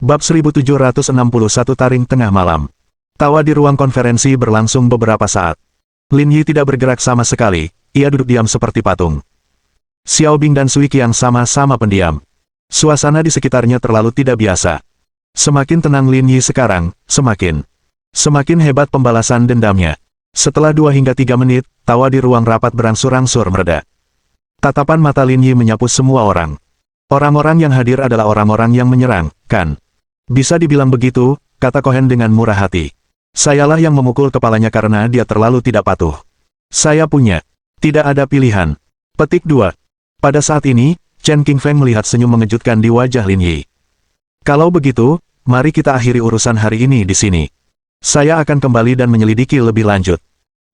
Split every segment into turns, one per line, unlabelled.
Bab 1761 Taring Tengah Malam. Tawa di ruang konferensi berlangsung beberapa saat. Lin Yi tidak bergerak sama sekali, ia duduk diam seperti patung. Xiao Bing dan Sui Qiang sama-sama pendiam. Suasana di sekitarnya terlalu tidak biasa. Semakin tenang Lin Yi sekarang, semakin hebat pembalasan dendamnya. Setelah 2 hingga 3 menit, tawa di ruang rapat berangsur-angsur mereda. Tatapan mata Lin Yi menyapu semua orang. Orang-orang yang hadir adalah orang-orang yang menyerang, kan? Bisa dibilang begitu, kata Cohen dengan murah hati. Sayalah yang memukul kepalanya karena dia terlalu tidak patuh. Saya punya. Tidak ada pilihan. Petik 2. Pada saat ini, Chen Qingfeng melihat senyum mengejutkan di wajah Lin Yi. Kalau begitu, mari kita akhiri urusan hari ini di sini. Saya akan kembali dan menyelidiki lebih lanjut.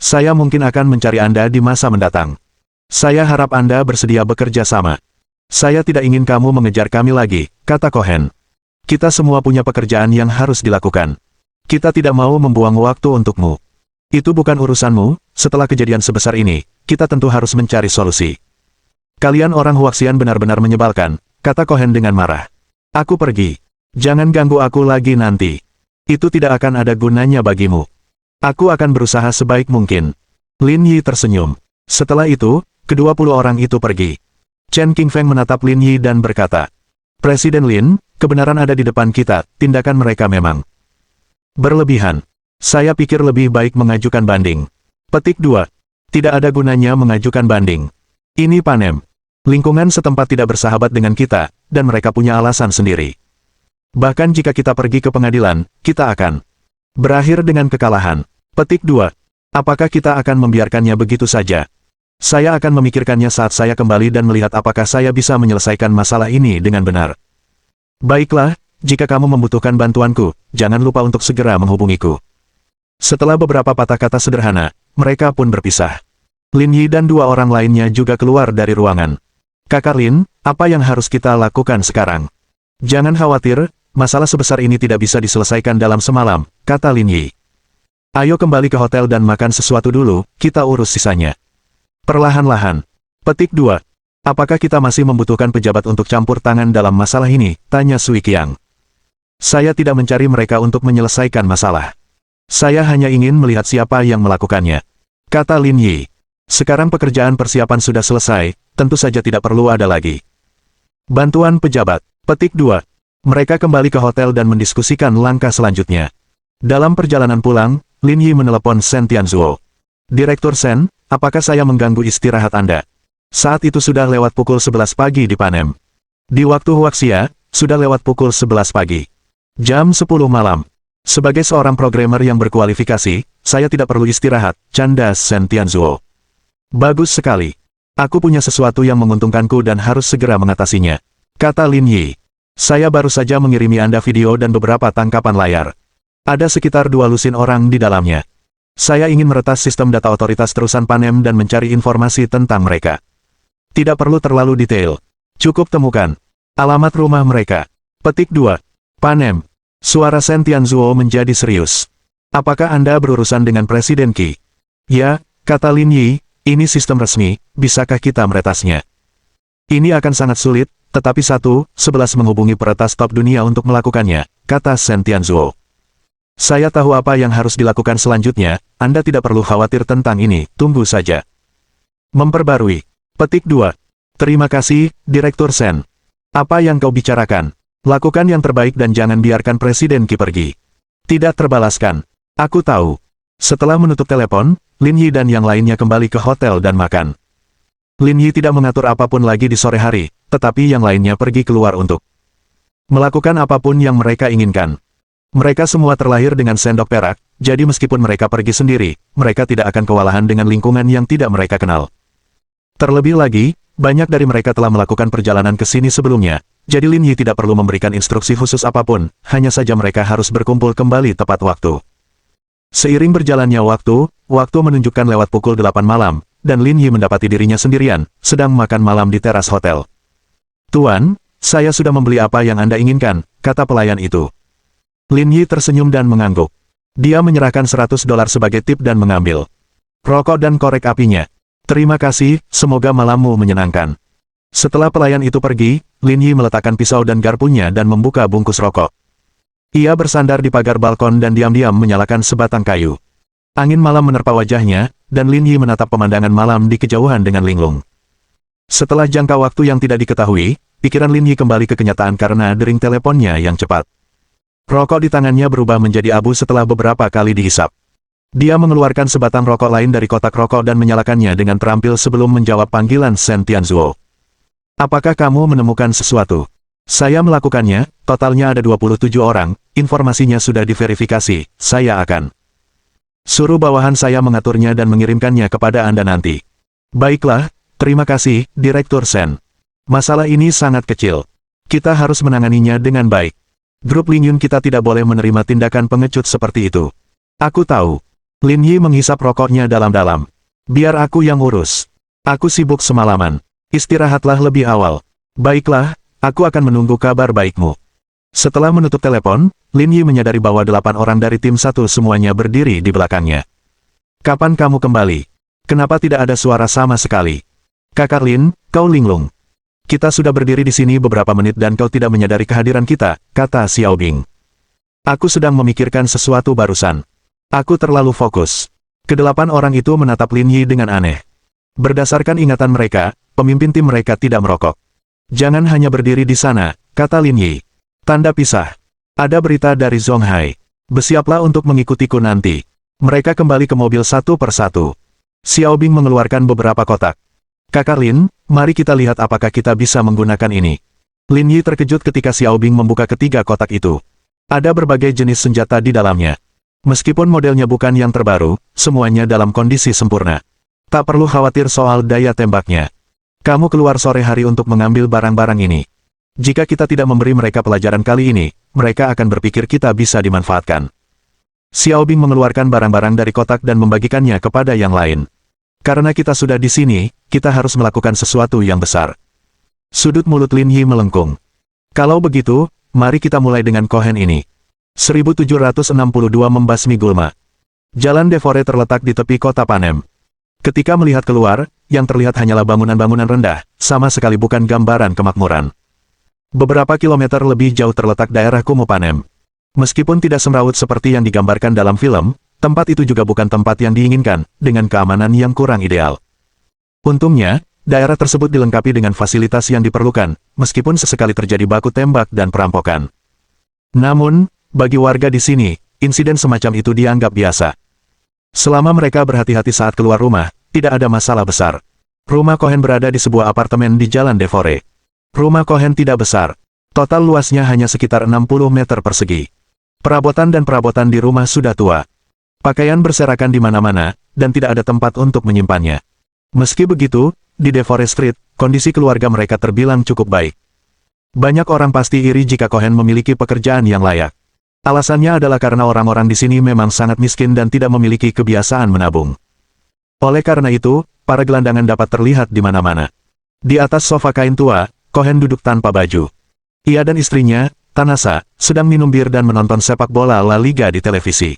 Saya mungkin akan mencari Anda di masa mendatang. Saya harap Anda bersedia bekerja sama. Saya tidak ingin kamu mengejar kami lagi, kata Cohen. Kita semua punya pekerjaan yang harus dilakukan. Kita tidak mau membuang waktu untukmu. Itu bukan urusanmu, setelah kejadian sebesar ini, kita tentu harus mencari solusi. Kalian orang Huaxian benar-benar menyebalkan, kata Cohen dengan marah. Aku pergi. Jangan ganggu aku lagi nanti. Itu tidak akan ada gunanya bagimu. Aku akan berusaha sebaik mungkin. Lin Yi tersenyum. Setelah itu, ke-20 orang itu pergi. Chen Qingfeng menatap Lin Yi dan berkata, Presiden Lin, kebenaran ada di depan kita, tindakan mereka memang berlebihan. Saya pikir lebih baik mengajukan banding. Petik 2. Tidak ada gunanya mengajukan banding. Ini Panem. Lingkungan setempat tidak bersahabat dengan kita, dan mereka punya alasan sendiri. Bahkan jika kita pergi ke pengadilan, kita akan berakhir dengan kekalahan. Petik 2. Apakah kita akan membiarkannya begitu saja? Saya akan memikirkannya saat saya kembali dan melihat apakah saya bisa menyelesaikan masalah ini dengan benar. Baiklah, jika kamu membutuhkan bantuanku, jangan lupa untuk segera menghubungiku. Setelah beberapa patah kata sederhana, mereka pun berpisah. Lin Yi dan 2 orang lainnya juga keluar dari ruangan. Kakak Lin, apa yang harus kita lakukan sekarang? Jangan khawatir, masalah sebesar ini tidak bisa diselesaikan dalam semalam, kata Lin Yi. Ayo kembali ke hotel dan makan sesuatu dulu, kita urus sisanya. Perlahan-lahan. Petik 2. Apakah kita masih membutuhkan pejabat untuk campur tangan dalam masalah ini? Tanya Sui Qiang. Saya tidak mencari mereka untuk menyelesaikan masalah. Saya hanya ingin melihat siapa yang melakukannya. Kata Lin Yi. Sekarang pekerjaan persiapan sudah selesai, tentu saja tidak perlu ada lagi bantuan pejabat. Petik 2. Mereka kembali ke hotel dan mendiskusikan langkah selanjutnya. Dalam perjalanan pulang, Lin Yi menelepon Shen Tianzuo. Direktur Shen, apakah saya mengganggu istirahat Anda? Saat itu sudah lewat pukul 11 pagi di Panem. Di waktu Huaxia, sudah lewat pukul 11 pagi. Jam 10 malam. Sebagai seorang programmer yang berkualifikasi, saya tidak perlu istirahat, canda Shen Tianzuo. Bagus sekali. Aku punya sesuatu yang menguntungkanku dan harus segera mengatasinya. Kata Lin Yi. Saya baru saja mengirimi Anda video dan beberapa tangkapan layar. Ada sekitar 2 lusin orang di dalamnya. Saya ingin meretas sistem data otoritas terusan Panem dan mencari informasi tentang mereka. Tidak perlu terlalu detail. Cukup temukan alamat rumah mereka. Petik 2. Panem. Suara Shen Tianzuo menjadi serius. Apakah Anda berurusan dengan Presiden Qi? Ya, kata Lin Yi, ini sistem resmi, bisakah kita meretasnya? Ini akan sangat sulit, tetapi 11 menghubungi peretas top dunia untuk melakukannya, kata Shen Tianzuo. Saya tahu apa yang harus dilakukan selanjutnya, Anda tidak perlu khawatir tentang ini, tunggu saja. Memperbarui. Petik 2. Terima kasih, Direktur Shen. Apa yang kau bicarakan? Lakukan yang terbaik dan jangan biarkan Presiden Qi pergi. Tidak terbalaskan. Aku tahu. Setelah menutup telepon, Lin Yi dan yang lainnya kembali ke hotel dan makan. Lin Yi tidak mengatur apapun lagi di sore hari, tetapi yang lainnya pergi keluar untuk melakukan apapun yang mereka inginkan. Mereka semua terlahir dengan sendok perak, jadi meskipun mereka pergi sendiri, mereka tidak akan kewalahan dengan lingkungan yang tidak mereka kenal. Terlebih lagi, banyak dari mereka telah melakukan perjalanan ke sini sebelumnya, jadi Lin Yi tidak perlu memberikan instruksi khusus apapun, hanya saja mereka harus berkumpul kembali tepat waktu. Seiring berjalannya waktu menunjukkan lewat pukul 8 malam, dan Lin Yi mendapati dirinya sendirian, sedang makan malam di teras hotel. Tuan, saya sudah membeli apa yang Anda inginkan, kata pelayan itu. Lin Yi tersenyum dan mengangguk. Dia menyerahkan $100 sebagai tip dan mengambil rokok dan korek apinya. Terima kasih, semoga malammu menyenangkan. Setelah pelayan itu pergi, Lin Yi meletakkan pisau dan garpunya dan membuka bungkus rokok. Ia bersandar di pagar balkon dan diam-diam menyalakan sebatang kayu. Angin malam menerpa wajahnya, dan Lin Yi menatap pemandangan malam di kejauhan dengan linglung. Setelah jangka waktu yang tidak diketahui, pikiran Lin Yi kembali ke kenyataan karena dering teleponnya yang cepat. Rokok di tangannya berubah menjadi abu setelah beberapa kali dihisap. Dia mengeluarkan sebatang rokok lain dari kotak rokok dan menyalakannya dengan terampil sebelum menjawab panggilan Shen Tianzuo. Apakah kamu menemukan sesuatu? Saya melakukannya, totalnya ada 27 orang, informasinya sudah diverifikasi, saya akan suruh bawahan saya mengaturnya dan mengirimkannya kepada Anda nanti. Baiklah, terima kasih, Direktur Shen. Masalah ini sangat kecil. Kita harus menanganinya dengan baik. Grup Lin Yun kita tidak boleh menerima tindakan pengecut seperti itu. Aku tahu. Lin Yi menghisap rokoknya dalam-dalam. Biar aku yang urus. Aku sibuk semalaman. Istirahatlah lebih awal. Baiklah, aku akan menunggu kabar baikmu. Setelah menutup telepon, Lin Yi menyadari bahwa 8 orang dari tim 1 semuanya berdiri di belakangnya. Kapan kamu kembali? Kenapa tidak ada suara sama sekali? Kakak Lin, kau linglung. Kita sudah berdiri di sini beberapa menit dan kau tidak menyadari kehadiran kita, kata Xiao Bing. Aku sedang memikirkan sesuatu barusan. Aku terlalu fokus. Kedelapan orang itu menatap Lin Yi dengan aneh. Berdasarkan ingatan mereka, pemimpin tim mereka tidak merokok. Jangan hanya berdiri di sana, kata Lin Yi. Tanda pisah. Ada berita dari Zonghai. Bersiaplah untuk mengikutiku nanti. Mereka kembali ke mobil satu persatu. Xiao Bing mengeluarkan beberapa kotak. Kakak Lin, mari kita lihat apakah kita bisa menggunakan ini. Lin Yi terkejut ketika Xiao Bing membuka ketiga kotak itu. Ada berbagai jenis senjata di dalamnya. Meskipun modelnya bukan yang terbaru, semuanya dalam kondisi sempurna. Tak perlu khawatir soal daya tembaknya. Kamu keluar sore hari untuk mengambil barang-barang ini. Jika kita tidak memberi mereka pelajaran kali ini, mereka akan berpikir kita bisa dimanfaatkan. Xiao Bing mengeluarkan barang-barang dari kotak dan membagikannya kepada yang lain. Karena kita sudah di sini, kita harus melakukan sesuatu yang besar. Sudut mulut Lin Yi melengkung. Kalau begitu, mari kita mulai dengan kohen ini. 1762 membasmi gulma. Jalan Devore terletak di tepi kota Panem. Ketika melihat keluar, yang terlihat hanyalah bangunan-bangunan rendah, sama sekali bukan gambaran kemakmuran. Beberapa kilometer lebih jauh terletak daerah kumuh Panem. Meskipun tidak semrawut seperti yang digambarkan dalam film, tempat itu juga bukan tempat yang diinginkan, dengan keamanan yang kurang ideal. Untungnya, daerah tersebut dilengkapi dengan fasilitas yang diperlukan, meskipun sesekali terjadi baku tembak dan perampokan. Namun, bagi warga di sini, insiden semacam itu dianggap biasa. Selama mereka berhati-hati saat keluar rumah, tidak ada masalah besar. Rumah Cohen berada di sebuah apartemen di Jalan Devore. Rumah Cohen tidak besar. Total luasnya hanya sekitar 60 meter persegi. Perabotan dan perabotan di rumah sudah tua. Pakaian berserakan di mana-mana, dan tidak ada tempat untuk menyimpannya. Meski begitu, di Devore Street, kondisi keluarga mereka terbilang cukup baik. Banyak orang pasti iri jika Cohen memiliki pekerjaan yang layak. Alasannya adalah karena orang-orang di sini memang sangat miskin dan tidak memiliki kebiasaan menabung. Oleh karena itu, para gelandangan dapat terlihat di mana-mana. Di atas sofa kain tua, Cohen duduk tanpa baju. Ia dan istrinya, Tanasa, sedang minum bir dan menonton sepak bola La Liga di televisi.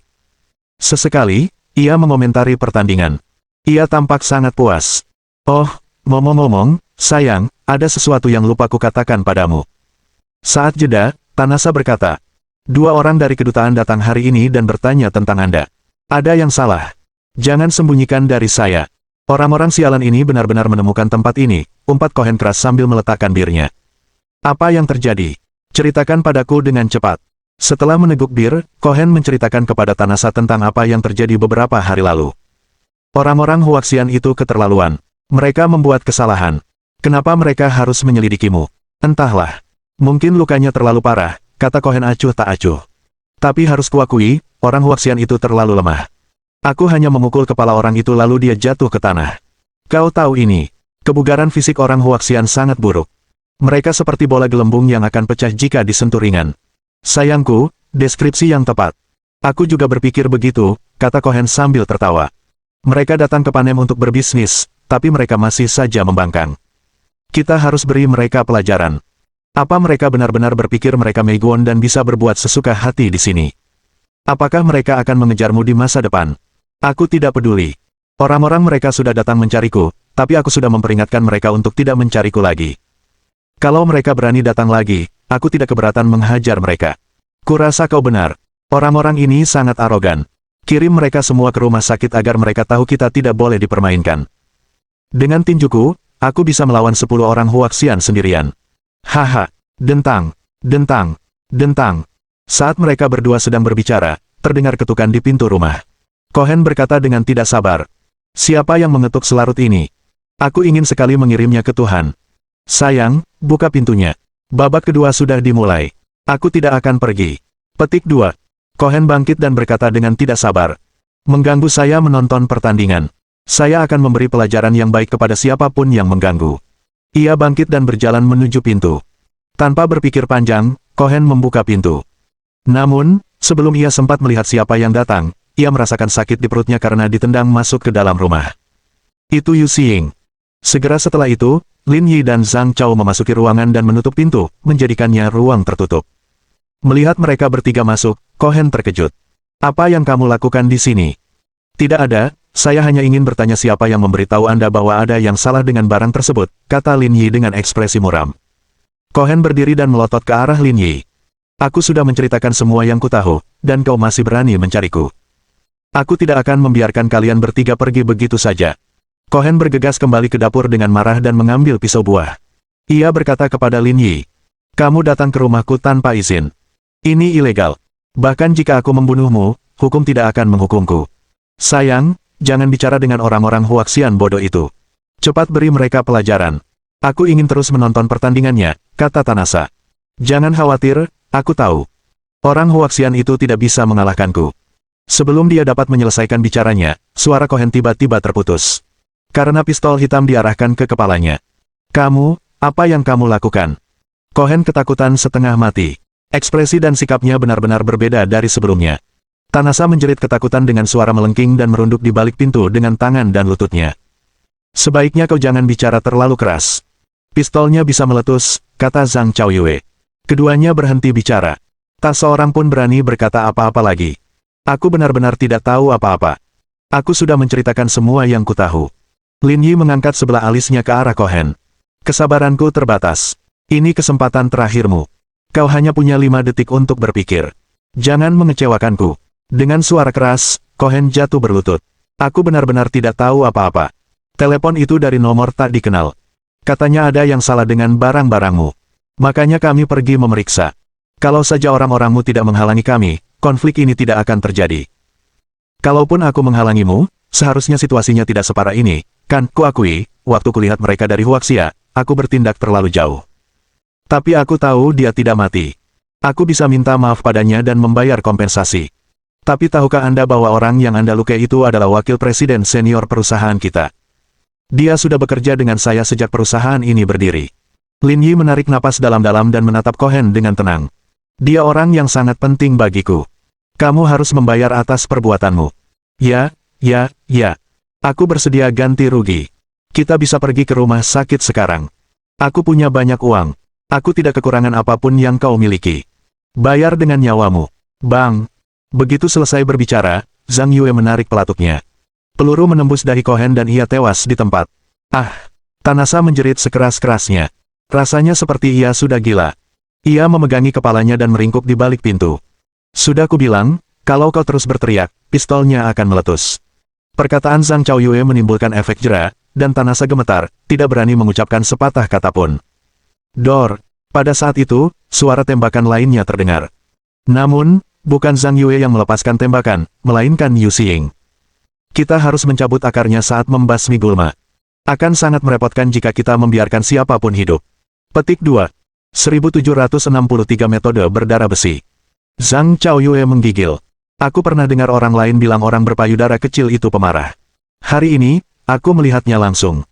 Sesekali, ia mengomentari pertandingan. Ia tampak sangat puas. Oh, ngomong-ngomong, sayang, ada sesuatu yang lupa kukatakan padamu. Saat jeda, Tanasa berkata, 2 orang dari kedutaan datang hari ini dan bertanya tentang Anda. Ada yang salah. Jangan sembunyikan dari saya. Orang-orang sialan ini benar-benar menemukan tempat ini, umpat Cohen keras sambil meletakkan birnya. Apa yang terjadi? Ceritakan padaku dengan cepat. Setelah meneguk bir, Cohen menceritakan kepada Tanasa tentang apa yang terjadi beberapa hari lalu. Orang-orang Huaxian itu keterlaluan. Mereka membuat kesalahan. Kenapa mereka harus menyelidikimu? Entahlah. Mungkin lukanya terlalu parah, kata Cohen acuh tak acuh. Tapi harus kuakui, orang Huaxian itu terlalu lemah. Aku hanya memukul kepala orang itu lalu dia jatuh ke tanah. Kau tahu ini. Kebugaran fisik orang Huaxian sangat buruk. Mereka seperti bola gelembung yang akan pecah jika disentuh ringan. Sayangku, deskripsi yang tepat. Aku juga berpikir begitu, kata Cohen sambil tertawa. Mereka datang ke Panem untuk berbisnis, tapi mereka masih saja membangkang. Kita harus beri mereka pelajaran. Apa mereka benar-benar berpikir mereka Meiguan dan bisa berbuat sesuka hati di sini? Apakah mereka akan mengejarmu di masa depan? Aku tidak peduli. Orang-orang mereka sudah datang mencariku, tapi aku sudah memperingatkan mereka untuk tidak mencariku lagi. Kalau mereka berani datang lagi, aku tidak keberatan menghajar mereka. Kurasa kau benar. Orang-orang ini sangat arogan. Kirim mereka semua ke rumah sakit agar mereka tahu kita tidak boleh dipermainkan. Dengan tinjuku, aku bisa melawan 10 orang Huaxian sendirian. Haha, dentang, dentang, dentang. Saat mereka berdua sedang berbicara, terdengar ketukan di pintu rumah. Cohen berkata dengan tidak sabar. Siapa yang mengetuk selarut ini? Aku ingin sekali mengirimnya ke Tuhan. Sayang, buka pintunya. Babak kedua sudah dimulai. Aku tidak akan pergi. Petik 2. Cohen bangkit dan berkata dengan tidak sabar. Mengganggu saya menonton pertandingan. Saya akan memberi pelajaran yang baik kepada siapapun yang mengganggu. Ia bangkit dan berjalan menuju pintu. Tanpa berpikir panjang, Cohen membuka pintu. Namun, sebelum ia sempat melihat siapa yang datang, ia merasakan sakit di perutnya karena ditendang masuk ke dalam rumah. Itu Yu Xiying. Segera setelah itu, Lin Yi dan Zhang Chao memasuki ruangan dan menutup pintu, menjadikannya ruang tertutup. Melihat mereka bertiga masuk, Cohen terkejut. Apa yang kamu lakukan di sini? Tidak ada, saya hanya ingin bertanya siapa yang memberitahu Anda bahwa ada yang salah dengan barang tersebut, kata Lin Yi dengan ekspresi muram. Cohen berdiri dan melotot ke arah Lin Yi. Aku sudah menceritakan semua yang kutahu, dan kau masih berani mencariku. Aku tidak akan membiarkan kalian bertiga pergi begitu saja. Cohen bergegas kembali ke dapur dengan marah dan mengambil pisau buah. Ia berkata kepada Lin Yi, kamu datang ke rumahku tanpa izin. Ini ilegal. Bahkan jika aku membunuhmu, hukum tidak akan menghukumku. Sayang, jangan bicara dengan orang-orang Huaxian bodoh itu. Cepat beri mereka pelajaran. Aku ingin terus menonton pertandingannya, kata Tanasa. Jangan khawatir, aku tahu. Orang Huaxian itu tidak bisa mengalahkanku. Sebelum dia dapat menyelesaikan bicaranya, suara Cohen tiba-tiba terputus. Karena pistol hitam diarahkan ke kepalanya. Kamu, apa yang kamu lakukan? Cohen ketakutan setengah mati. Ekspresi dan sikapnya benar-benar berbeda dari sebelumnya. Tanasa menjerit ketakutan dengan suara melengking dan merunduk di balik pintu dengan tangan dan lututnya. Sebaiknya kau jangan bicara terlalu keras. Pistolnya bisa meletus, kata Zhang Chaoyue. Keduanya berhenti bicara. Tak seorang pun berani berkata apa-apa lagi. Aku benar-benar tidak tahu apa-apa. Aku sudah menceritakan semua yang kutahu. Lin Yi mengangkat sebelah alisnya ke arah Cohen. Kesabaranku terbatas. Ini kesempatan terakhirmu. Kau hanya punya 5 detik untuk berpikir. Jangan mengecewakanku. Dengan suara keras, Cohen jatuh berlutut. Aku benar-benar tidak tahu apa-apa. Telepon itu dari nomor tak dikenal. Katanya ada yang salah dengan barang-barangmu. Makanya kami pergi memeriksa. Kalau saja orang-orangmu tidak menghalangi kami, konflik ini tidak akan terjadi. Kalaupun aku menghalangimu, seharusnya situasinya tidak separah ini, kan? Kuakui, waktu kulihat mereka dari Huaxia, aku bertindak terlalu jauh. Tapi aku tahu dia tidak mati. Aku bisa minta maaf padanya dan membayar kompensasi. Tapi tahukah Anda bahwa orang yang Anda lukai itu adalah wakil presiden senior perusahaan kita? Dia sudah bekerja dengan saya sejak perusahaan ini berdiri. Lin Yi menarik napas dalam-dalam dan menatap Cohen dengan tenang. Dia orang yang sangat penting bagiku. Kamu harus membayar atas perbuatanmu. Ya. Aku bersedia ganti rugi. Kita bisa pergi ke rumah sakit sekarang. Aku punya banyak uang. Aku tidak kekurangan apapun yang kau miliki. Bayar dengan nyawamu. Bang. Begitu selesai berbicara, Zhang Yue menarik pelatuknya. Peluru menembus dahi Cohen dan ia tewas di tempat. Ah! Tanasa menjerit sekeras-kerasnya. Rasanya seperti ia sudah gila. Ia memegangi kepalanya dan meringkuk di balik pintu. Sudah kubilang, kalau kau terus berteriak, pistolnya akan meletus. Perkataan Zhang Chaoyue menimbulkan efek jera, dan Tanasa gemetar, tidak berani mengucapkan sepatah kata pun. Dor! Pada saat itu, suara tembakan lainnya terdengar. Namun, bukan Zhang Yue yang melepaskan tembakan, melainkan Yu Xiying. Kita harus mencabut akarnya saat membasmi gulma. Akan sangat merepotkan jika kita membiarkan siapapun hidup. Petik 2. 1763 metode berdarah besi. Zhang Chaoyue menggigil. Aku pernah dengar orang lain bilang orang berpayudara kecil itu pemarah. Hari ini, aku melihatnya langsung.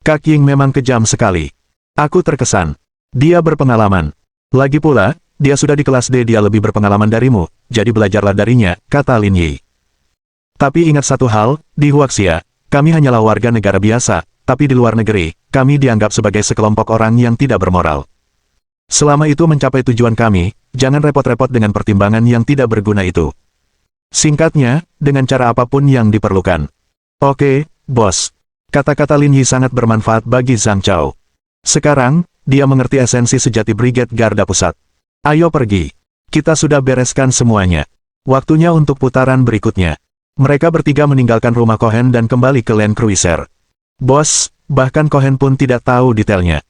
Kak Ying memang kejam sekali. Aku terkesan. Dia berpengalaman. Lagi pula, dia sudah di kelas D, dia lebih berpengalaman darimu, jadi belajarlah darinya, kata Lin Yi. Tapi ingat satu hal, di Huaxia, kami hanyalah warga negara biasa, tapi di luar negeri, kami dianggap sebagai sekelompok orang yang tidak bermoral. Selama itu mencapai tujuan kami, jangan repot-repot dengan pertimbangan yang tidak berguna itu. Singkatnya, dengan cara apapun yang diperlukan. Oke, bos. Kata-kata Lin Yi sangat bermanfaat bagi Zhang Chao. Sekarang, dia mengerti esensi sejati Brigade Garda Pusat. Ayo pergi. Kita sudah bereskan semuanya. Waktunya untuk putaran berikutnya. Mereka bertiga meninggalkan rumah Cohen dan kembali ke Land Cruiser. Bos, bahkan Cohen pun tidak tahu detailnya.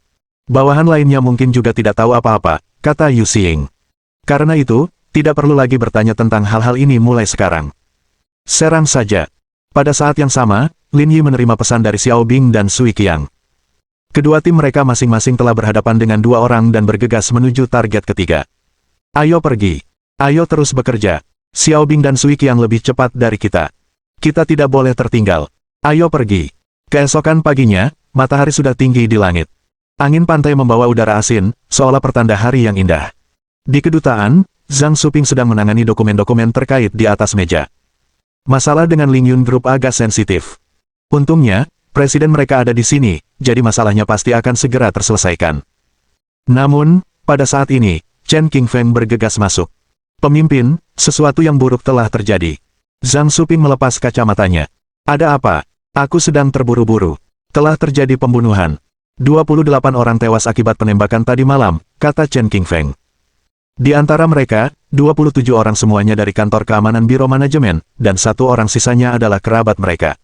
Bawahan lainnya mungkin juga tidak tahu apa-apa, kata Yu Xing. Karena itu, tidak perlu lagi bertanya tentang hal-hal ini mulai sekarang. Serang saja. Pada saat yang sama, Lin Yi menerima pesan dari Xiao Bing dan Sui Qiang. Kedua tim mereka masing-masing telah berhadapan dengan dua orang dan bergegas menuju target ketiga. Ayo pergi. Ayo terus bekerja. Xiao Bing dan Sui Qiang lebih cepat dari kita. Kita tidak boleh tertinggal. Ayo pergi. Keesokan paginya, matahari sudah tinggi di langit. Angin pantai membawa udara asin, seolah pertanda hari yang indah. Di kedutaan, Zhang Suping sedang menangani dokumen-dokumen terkait di atas meja. Masalah dengan Ling Yun Group agak sensitif. Untungnya, presiden mereka ada di sini, jadi masalahnya pasti akan segera terselesaikan. Namun, pada saat ini, Chen Qingfeng bergegas masuk. Pemimpin, sesuatu yang buruk telah terjadi. Zhang Suping melepas kacamatanya. Ada apa? Aku sedang terburu-buru. Telah terjadi pembunuhan. 28 orang tewas akibat penembakan tadi malam, kata Chen Qingfeng. Di antara mereka, 27 orang semuanya dari kantor keamanan Biro Manajemen, dan satu orang sisanya adalah kerabat mereka.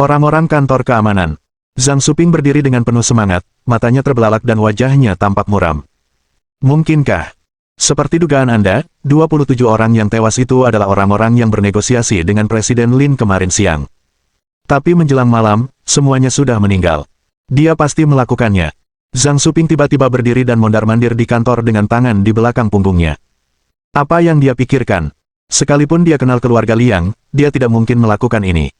Orang-orang kantor keamanan. Zhang Suping berdiri dengan penuh semangat, matanya terbelalak dan wajahnya tampak muram. Mungkinkah? Seperti dugaan Anda, 27 orang yang tewas itu adalah orang-orang yang bernegosiasi dengan Presiden Lin kemarin siang. Tapi menjelang malam, semuanya sudah meninggal. Dia pasti melakukannya. Zhang Suping tiba-tiba berdiri dan mondar-mandir di kantor dengan tangan di belakang punggungnya. Apa yang dia pikirkan? Sekalipun dia kenal keluarga Liang, dia tidak mungkin melakukan ini.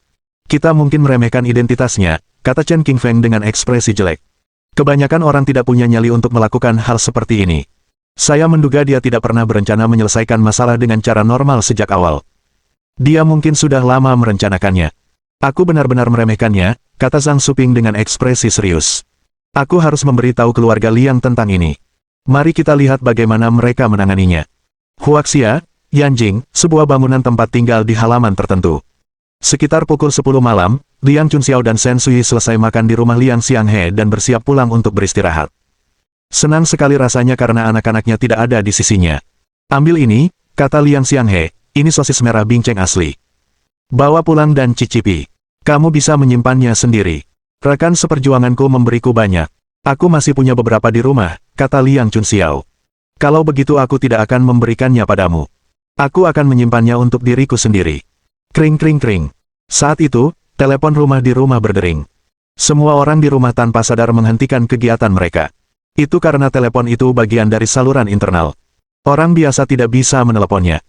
Kita mungkin meremehkan identitasnya, kata Chen Qingfeng dengan ekspresi jelek. Kebanyakan orang tidak punya nyali untuk melakukan hal seperti ini. Saya menduga dia tidak pernah berencana menyelesaikan masalah dengan cara normal sejak awal. Dia mungkin sudah lama merencanakannya. Aku benar-benar meremehkannya, kata Zhang Suping dengan ekspresi serius. Aku harus memberitahu keluarga Liang tentang ini. Mari kita lihat bagaimana mereka menanganinya. Huaxia, Yanjing, sebuah bangunan tempat tinggal di halaman tertentu. Sekitar pukul 10 malam, Liang Chunxiao dan Shen Sui selesai makan di rumah Liang Xianghe dan bersiap pulang untuk beristirahat. Senang sekali rasanya karena anak-anaknya tidak ada di sisinya. Ambil ini, kata Liang Xianghe, ini sosis merah binceng asli. Bawa pulang dan cicipi. Kamu bisa menyimpannya sendiri. Rekan seperjuanganku memberiku banyak. Aku masih punya beberapa di rumah, kata Liang Chunxiao. Kalau begitu aku tidak akan memberikannya padamu. Aku akan menyimpannya untuk diriku sendiri. Kring kring kring. Saat itu, telepon rumah di rumah berdering. Semua orang di rumah tanpa sadar menghentikan kegiatan mereka. Itu karena telepon itu bagian dari saluran internal. Orang biasa tidak bisa meneleponnya.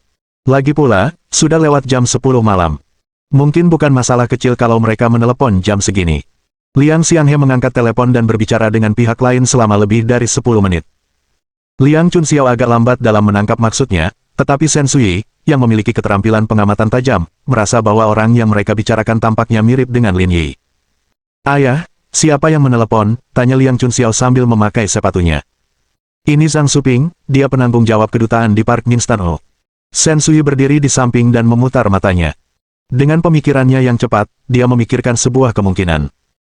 Lagi pula, sudah lewat jam 10 malam. Mungkin bukan masalah kecil kalau mereka menelepon jam segini. Liang Xianghe mengangkat telepon dan berbicara dengan pihak lain selama lebih dari 10 menit. Liang Chunxiao agak lambat dalam menangkap maksudnya, tetapi Shen Sui, yang memiliki keterampilan pengamatan tajam, merasa bahwa orang yang mereka bicarakan tampaknya mirip dengan Lin Yi. Ayah, siapa yang menelepon? Tanya Liang Chunxiao sambil memakai sepatunya. Ini Zhang Suping, dia penanggung jawab kedutaan di Park Minstano. Shen Sui berdiri di samping dan memutar matanya. Dengan pemikirannya yang cepat, dia memikirkan sebuah kemungkinan.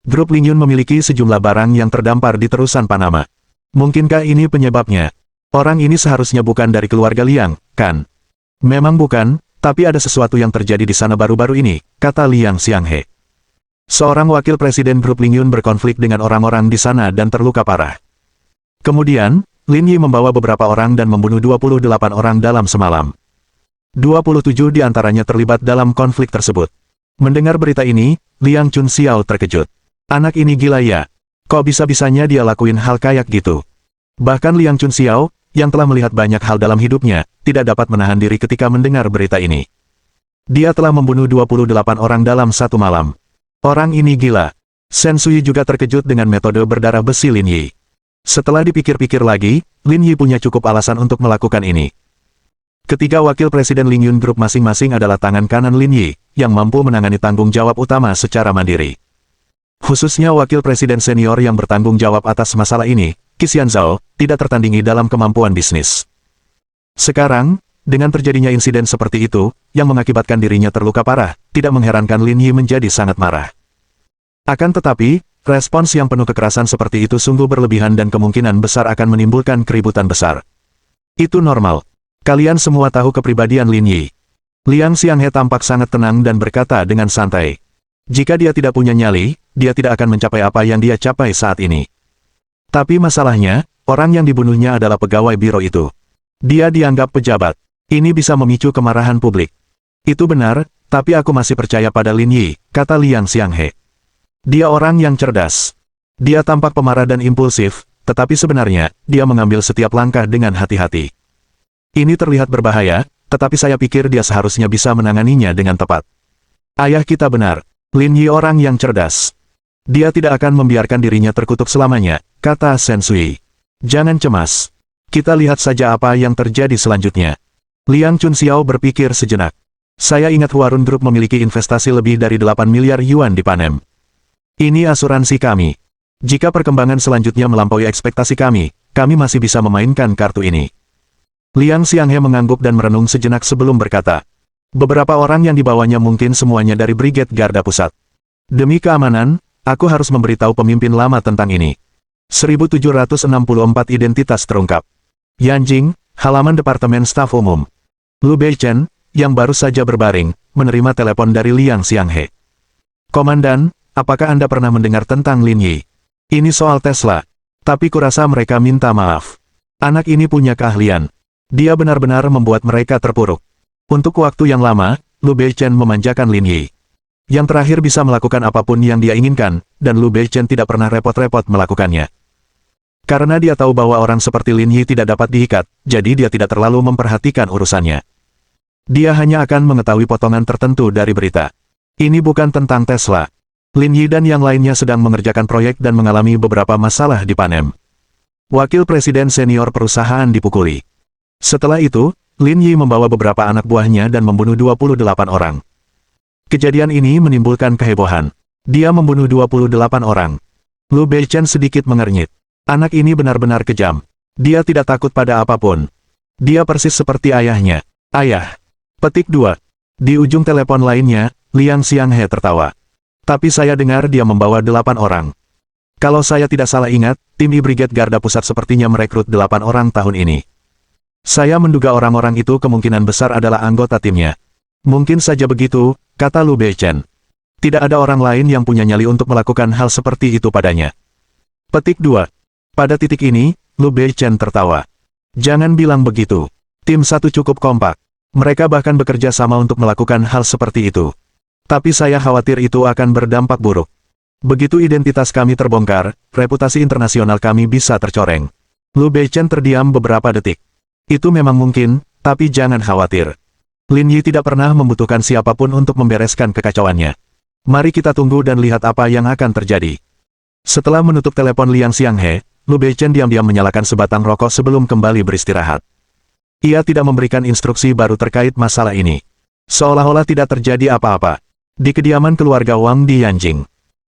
Grup Ling Yun memiliki sejumlah barang yang terdampar di terusan Panama. Mungkinkah ini penyebabnya? Orang ini seharusnya bukan dari keluarga Liang, kan? Memang bukan, tapi ada sesuatu yang terjadi di sana baru-baru ini, kata Liang Xianghe. Seorang wakil presiden grup Ling Yun berkonflik dengan orang-orang di sana dan terluka parah. Kemudian, Lin Yi membawa beberapa orang dan membunuh 28 orang dalam semalam. 27 di antaranya terlibat dalam konflik tersebut. Mendengar berita ini, Liang Chunxiao terkejut. Anak ini gila ya? Kok bisa-bisanya dia lakuin hal kayak gitu? Bahkan Liang Chunxiao, yang telah melihat banyak hal dalam hidupnya, tidak dapat menahan diri ketika mendengar berita ini. Dia telah membunuh 28 orang dalam satu malam. Orang ini gila. Shen Sui juga terkejut dengan metode berdarah besi Lin Yi. Setelah dipikir-pikir lagi, Lin Yi punya cukup alasan untuk melakukan ini. Ketiga wakil presiden Ling Yun Group masing-masing adalah tangan kanan Lin Yi, yang mampu menangani tanggung jawab utama secara mandiri. Khususnya wakil presiden senior yang bertanggung jawab atas masalah ini, Qixian Zhao, tidak tertandingi dalam kemampuan bisnis. Sekarang, dengan terjadinya insiden seperti itu, yang mengakibatkan dirinya terluka parah, tidak mengherankan Lin Yi menjadi sangat marah. Akan tetapi, respons yang penuh kekerasan seperti itu sungguh berlebihan dan kemungkinan besar akan menimbulkan keributan besar. Itu normal. Kalian semua tahu kepribadian Lin Yi. Liang Xianghe tampak sangat tenang dan berkata dengan santai. Jika dia tidak punya nyali, dia tidak akan mencapai apa yang dia capai saat ini. Tapi masalahnya, orang yang dibunuhnya adalah pegawai biro itu. Dia dianggap pejabat. Ini bisa memicu kemarahan publik. Itu benar, tapi aku masih percaya pada Lin Yi, kata Liang Xianghe. Dia orang yang cerdas. Dia tampak pemarah dan impulsif, tetapi sebenarnya, dia mengambil setiap langkah dengan hati-hati. Ini terlihat berbahaya, tetapi saya pikir dia seharusnya bisa menanganinya dengan tepat. Ayah kita benar. Lin Yi orang yang cerdas. Dia tidak akan membiarkan dirinya terkutuk selamanya, kata Shen Sui. Jangan cemas. Kita lihat saja apa yang terjadi selanjutnya. Liang Chunxiao berpikir sejenak. Saya ingat Huarun Group memiliki investasi lebih dari 8 miliar yuan di Panem. Ini asuransi kami. Jika perkembangan selanjutnya melampaui ekspektasi kami masih bisa memainkan kartu ini. Liang Xianghe mengangguk dan merenung sejenak sebelum berkata. Beberapa orang yang dibawanya mungkin semuanya dari Brigade Garda Pusat. Demi keamanan, aku harus memberitahu pemimpin lama tentang ini. 1764 identitas terungkap. Yanjing, halaman Departemen Staf Umum. Lu Beichen, yang baru saja berbaring, menerima telepon dari Liang Xianghe. Komandan, apakah Anda pernah mendengar tentang Lin Yi? Ini soal Tesla. Tapi kurasa mereka minta maaf. Anak ini punya keahlian. Dia benar-benar membuat mereka terpuruk. Untuk waktu yang lama, Lu Beichen memanjakan Lin Yi. Yang terakhir bisa melakukan apapun yang dia inginkan, dan Lu Beichen tidak pernah repot-repot melakukannya. Karena dia tahu bahwa orang seperti Lin Yi tidak dapat diikat, jadi dia tidak terlalu memperhatikan urusannya. Dia hanya akan mengetahui potongan tertentu dari berita. Ini bukan tentang Tesla. Lin Yi dan yang lainnya sedang mengerjakan proyek dan mengalami beberapa masalah di Panem. Wakil Presiden senior perusahaan dipukuli. Setelah itu, Lin Yi membawa beberapa anak buahnya dan membunuh 28 orang. Kejadian ini menimbulkan kehebohan. Dia membunuh 28 orang. Lu Beichen sedikit mengernyit. Anak ini benar-benar kejam. Dia tidak takut pada apapun. Dia persis seperti ayahnya. Ayah. Petik 2. Di ujung telepon lainnya, Liang Xianghe tertawa. Tapi saya dengar dia membawa 8 orang. Kalau saya tidak salah ingat, tim Brigade Garda Pusat sepertinya merekrut 8 orang tahun ini. Saya menduga orang-orang itu kemungkinan besar adalah anggota timnya. Mungkin saja begitu, kata Lu Beichen. Tidak ada orang lain yang punya nyali untuk melakukan hal seperti itu padanya. Petik 2. Pada titik ini, Lu Beichen tertawa. Jangan bilang begitu. Tim satu cukup kompak. Mereka bahkan bekerja sama untuk melakukan hal seperti itu. Tapi saya khawatir itu akan berdampak buruk. Begitu identitas kami terbongkar, reputasi internasional kami bisa tercoreng. Lu Beichen terdiam beberapa detik. Itu memang mungkin, tapi jangan khawatir. Lin Yi tidak pernah membutuhkan siapapun untuk membereskan kekacauannya. Mari kita tunggu dan lihat apa yang akan terjadi. Setelah menutup telepon Liang Xianghe, Lu Beichen diam-diam menyalakan sebatang rokok sebelum kembali beristirahat. Ia tidak memberikan instruksi baru terkait masalah ini. Seolah-olah tidak terjadi apa-apa. Di kediaman keluarga Wang di Yanjing.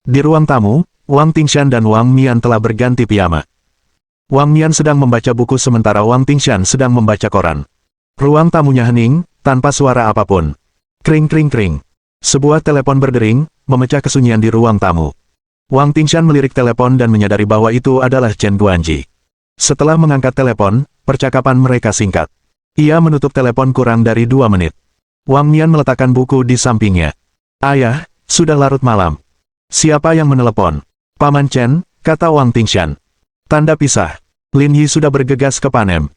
Di ruang tamu, Wang Tingshan dan Wang Mian telah berganti piyama. Wang Mian sedang membaca buku sementara Wang Tingshan sedang membaca koran. Ruang tamunya hening, tanpa suara apapun. Kring kring kring. Sebuah telepon berdering, memecah kesunyian di ruang tamu. Wang Tingshan melirik telepon dan menyadari bahwa itu adalah Chen Guanji. Setelah mengangkat telepon, percakapan mereka singkat. Ia menutup telepon kurang dari 2 menit. Wang Mian meletakkan buku di sampingnya. Ayah, sudah larut malam. Siapa yang menelepon? Paman Chen, kata Wang Tingshan. Tanda pisah. Lin Yi sudah bergegas ke Panem.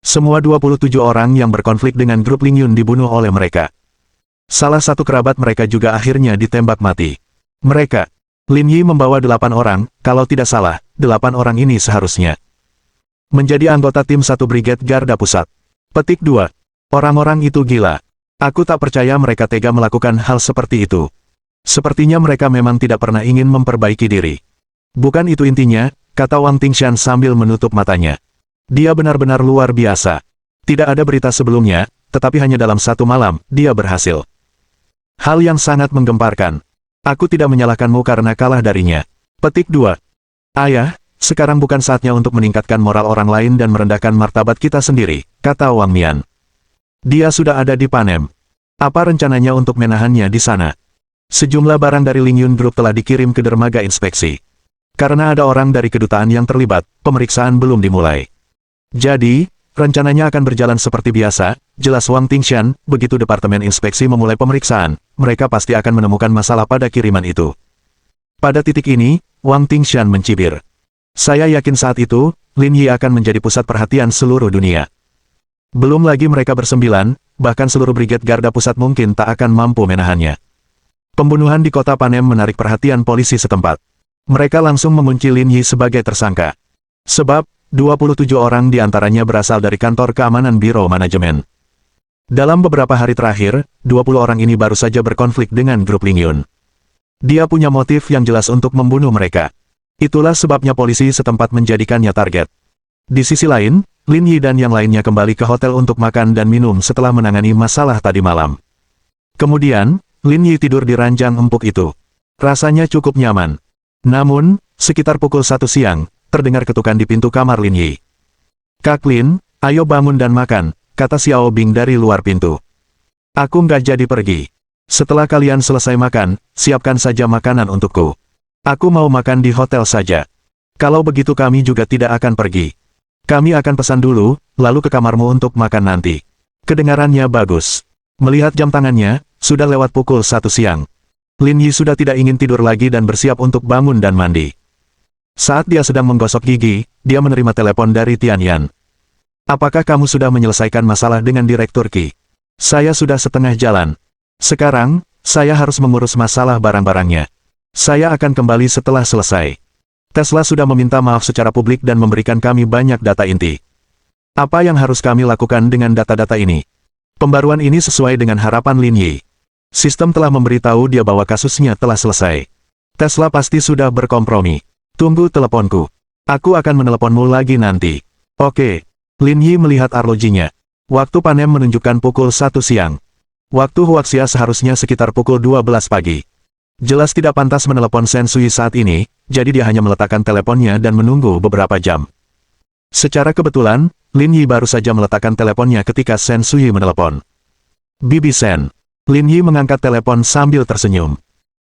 Semua 27 orang yang berkonflik dengan grup Ling Yun dibunuh oleh mereka. Salah satu kerabat mereka juga akhirnya ditembak mati. Mereka, Lin Yi membawa 8 orang, kalau tidak salah, 8 orang ini seharusnya menjadi anggota tim 1 Brigade Garda Pusat. Petik 2. Orang-orang itu gila. Aku tak percaya mereka tega melakukan hal seperti itu. Sepertinya mereka memang tidak pernah ingin memperbaiki diri. Bukan itu intinya, kata Wang Tingshan sambil menutup matanya. Dia benar-benar luar biasa. Tidak ada berita sebelumnya, tetapi hanya dalam 1 malam, dia berhasil. Hal yang sangat menggemparkan. Aku tidak menyalahkanmu karena kalah darinya. Petik 2. Ayah, sekarang bukan saatnya untuk meningkatkan moral orang lain dan merendahkan martabat kita sendiri, kata Wang Mian. Dia sudah ada di Panem. Apa rencananya untuk menahannya di sana? Sejumlah barang dari Ling Yun Group telah dikirim ke dermaga inspeksi. Karena ada orang dari kedutaan yang terlibat, pemeriksaan belum dimulai. Jadi, rencananya akan berjalan seperti biasa, jelas Wang Tingshan, begitu Departemen Inspeksi memulai pemeriksaan, mereka pasti akan menemukan masalah pada kiriman itu. Pada titik ini, Wang Tingshan mencibir. Saya yakin saat itu, Lin Yi akan menjadi pusat perhatian seluruh dunia. Belum lagi mereka bersembilan, bahkan seluruh Brigade Garda Pusat mungkin tak akan mampu menahannya. Pembunuhan di kota Panem menarik perhatian polisi setempat. Mereka langsung mengunci Lin Yi sebagai tersangka. Sebab, 27 orang di antaranya berasal dari kantor keamanan Biro Manajemen. Dalam beberapa hari terakhir, 20 orang ini baru saja berkonflik dengan grup Ling Yun. Dia punya motif yang jelas untuk membunuh mereka. Itulah sebabnya polisi setempat menjadikannya target. Di sisi lain, Lin Yi dan yang lainnya kembali ke hotel untuk makan dan minum setelah menangani masalah tadi malam. Kemudian, Lin Yi tidur di ranjang empuk itu. Rasanya cukup nyaman. Namun, sekitar pukul 1 siang, terdengar ketukan di pintu kamar Lin Yi. "Kak Lin, ayo bangun dan makan," kata Xiao Bing dari luar pintu. "Aku nggak jadi pergi. Setelah kalian selesai makan, siapkan saja makanan untukku. Aku mau makan di hotel saja. Kalau begitu kami juga tidak akan pergi. Kami akan pesan dulu, lalu ke kamarmu untuk makan nanti." Kedengarannya bagus. Melihat jam tangannya, sudah lewat pukul 1 siang. Lin Yi sudah tidak ingin tidur lagi dan bersiap untuk bangun dan mandi. Saat dia sedang menggosok gigi, dia menerima telepon dari Tian Yan. "Apakah kamu sudah menyelesaikan masalah dengan Direktur Qi?" "Saya sudah setengah jalan. Sekarang, saya harus mengurus masalah barang-barangnya. Saya akan kembali setelah selesai. Tesla sudah meminta maaf secara publik dan memberikan kami banyak data inti. Apa yang harus kami lakukan dengan data-data ini?" Pembaruan ini sesuai dengan harapan Lin Yi. Sistem telah memberitahu dia bahwa kasusnya telah selesai. Tesla pasti sudah berkompromi. "Tunggu teleponku. Aku akan meneleponmu lagi nanti." "Oke." Lin Yi melihat arlojinya. Waktu Panem menunjukkan pukul 1 siang. Waktu Huaxia seharusnya sekitar pukul 12 pagi. Jelas tidak pantas menelepon Shen Sui saat ini, jadi dia hanya meletakkan teleponnya dan menunggu beberapa jam. Secara kebetulan, Lin Yi baru saja meletakkan teleponnya ketika Shen Sui menelepon. "Bibi Shen." Lin Yi mengangkat telepon sambil tersenyum.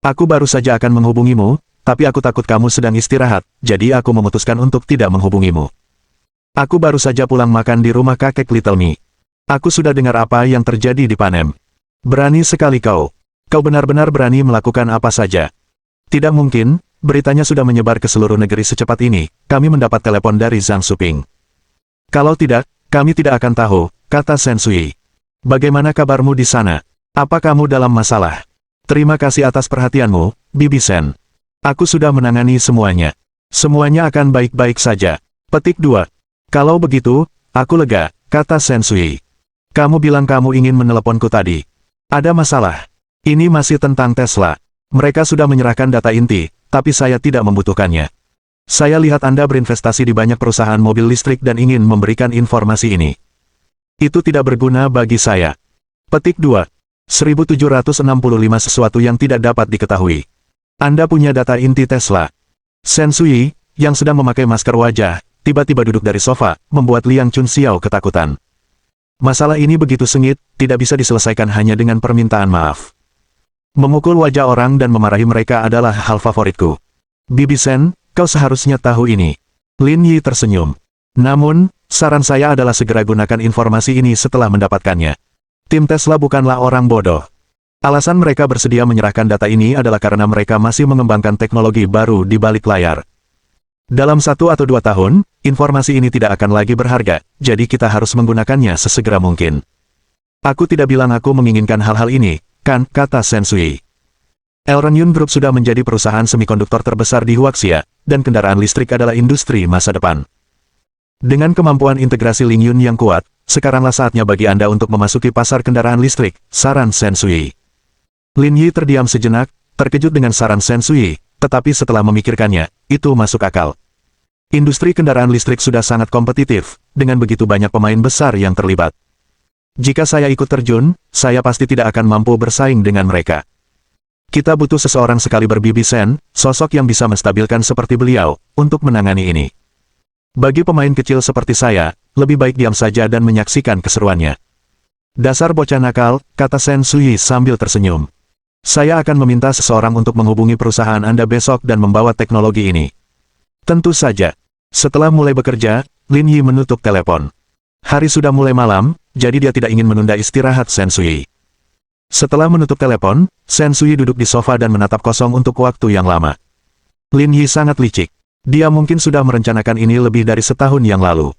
"Aku baru saja akan menghubungimu, tapi aku takut kamu sedang istirahat, jadi aku memutuskan untuk tidak menghubungimu. Aku baru saja pulang makan di rumah kakek Little Mi. Aku sudah dengar apa yang terjadi di Panem. Berani sekali kau. Kau benar-benar berani melakukan apa saja. Tidak mungkin, beritanya sudah menyebar ke seluruh negeri secepat ini, kami mendapat telepon dari Zhang Suping. Kalau tidak, kami tidak akan tahu," kata Shen Sui. "Bagaimana kabarmu di sana? Apa kamu dalam masalah?" "Terima kasih atas perhatianmu, Bibi Shen. Aku sudah menangani semuanya. Semuanya akan baik-baik saja." Petik 2. "Kalau begitu, aku lega," kata Shen Sui. "Kamu bilang kamu ingin meneleponku tadi. Ada masalah?" "Ini masih tentang Tesla. Mereka sudah menyerahkan data inti, tapi saya tidak membutuhkannya. Saya lihat Anda berinvestasi di banyak perusahaan mobil listrik dan ingin memberikan informasi ini. Itu tidak berguna bagi saya." Petik 2. 1765 sesuatu yang tidak dapat diketahui. Anda punya data inti Tesla. Shen Sui, yang sedang memakai masker wajah, tiba-tiba duduk dari sofa, membuat Liang Chun Xiao ketakutan. Masalah ini begitu sengit, tidak bisa diselesaikan hanya dengan permintaan maaf. Memukul wajah orang dan memarahi mereka adalah hal favoritku. "Bibi Shen, kau seharusnya tahu ini." Lin Yi tersenyum. "Namun, saran saya adalah segera gunakan informasi ini setelah mendapatkannya. Tim Tesla bukanlah orang bodoh. Alasan mereka bersedia menyerahkan data ini adalah karena mereka masih mengembangkan teknologi baru di balik layar. Dalam 1 atau 2 tahun, informasi ini tidak akan lagi berharga, jadi kita harus menggunakannya sesegera mungkin. Aku tidak bilang aku menginginkan hal-hal ini, kan, kata Shen Sui. Elronyun Group sudah menjadi perusahaan semikonduktor terbesar di Huaxia, dan kendaraan listrik adalah industri masa depan. Dengan kemampuan integrasi Ling Yun yang kuat, sekaranglah saatnya bagi Anda untuk memasuki pasar kendaraan listrik, saran Shen Sui. Lin Yi terdiam sejenak, terkejut dengan saran Shen Sui, tetapi setelah memikirkannya, itu masuk akal. Industri kendaraan listrik sudah sangat kompetitif, dengan begitu banyak pemain besar yang terlibat. Jika saya ikut terjun, saya pasti tidak akan mampu bersaing dengan mereka. Kita butuh seseorang sekali berbibi Shen, sosok yang bisa menstabilkan seperti beliau, untuk menangani ini. Bagi pemain kecil seperti saya, lebih baik diam saja dan menyaksikan keseruannya. Dasar bocah nakal, kata Shen Sui sambil tersenyum. Saya akan meminta seseorang untuk menghubungi perusahaan Anda besok dan membawa teknologi ini. Tentu saja. Setelah mulai bekerja, Lin Yi menutup telepon. Hari sudah mulai malam, jadi dia tidak ingin menunda istirahat Sensui. Setelah menutup telepon, Sensui duduk di sofa dan menatap kosong untuk waktu yang lama. Lin Yi sangat licik. Dia mungkin sudah merencanakan ini lebih dari setahun yang lalu.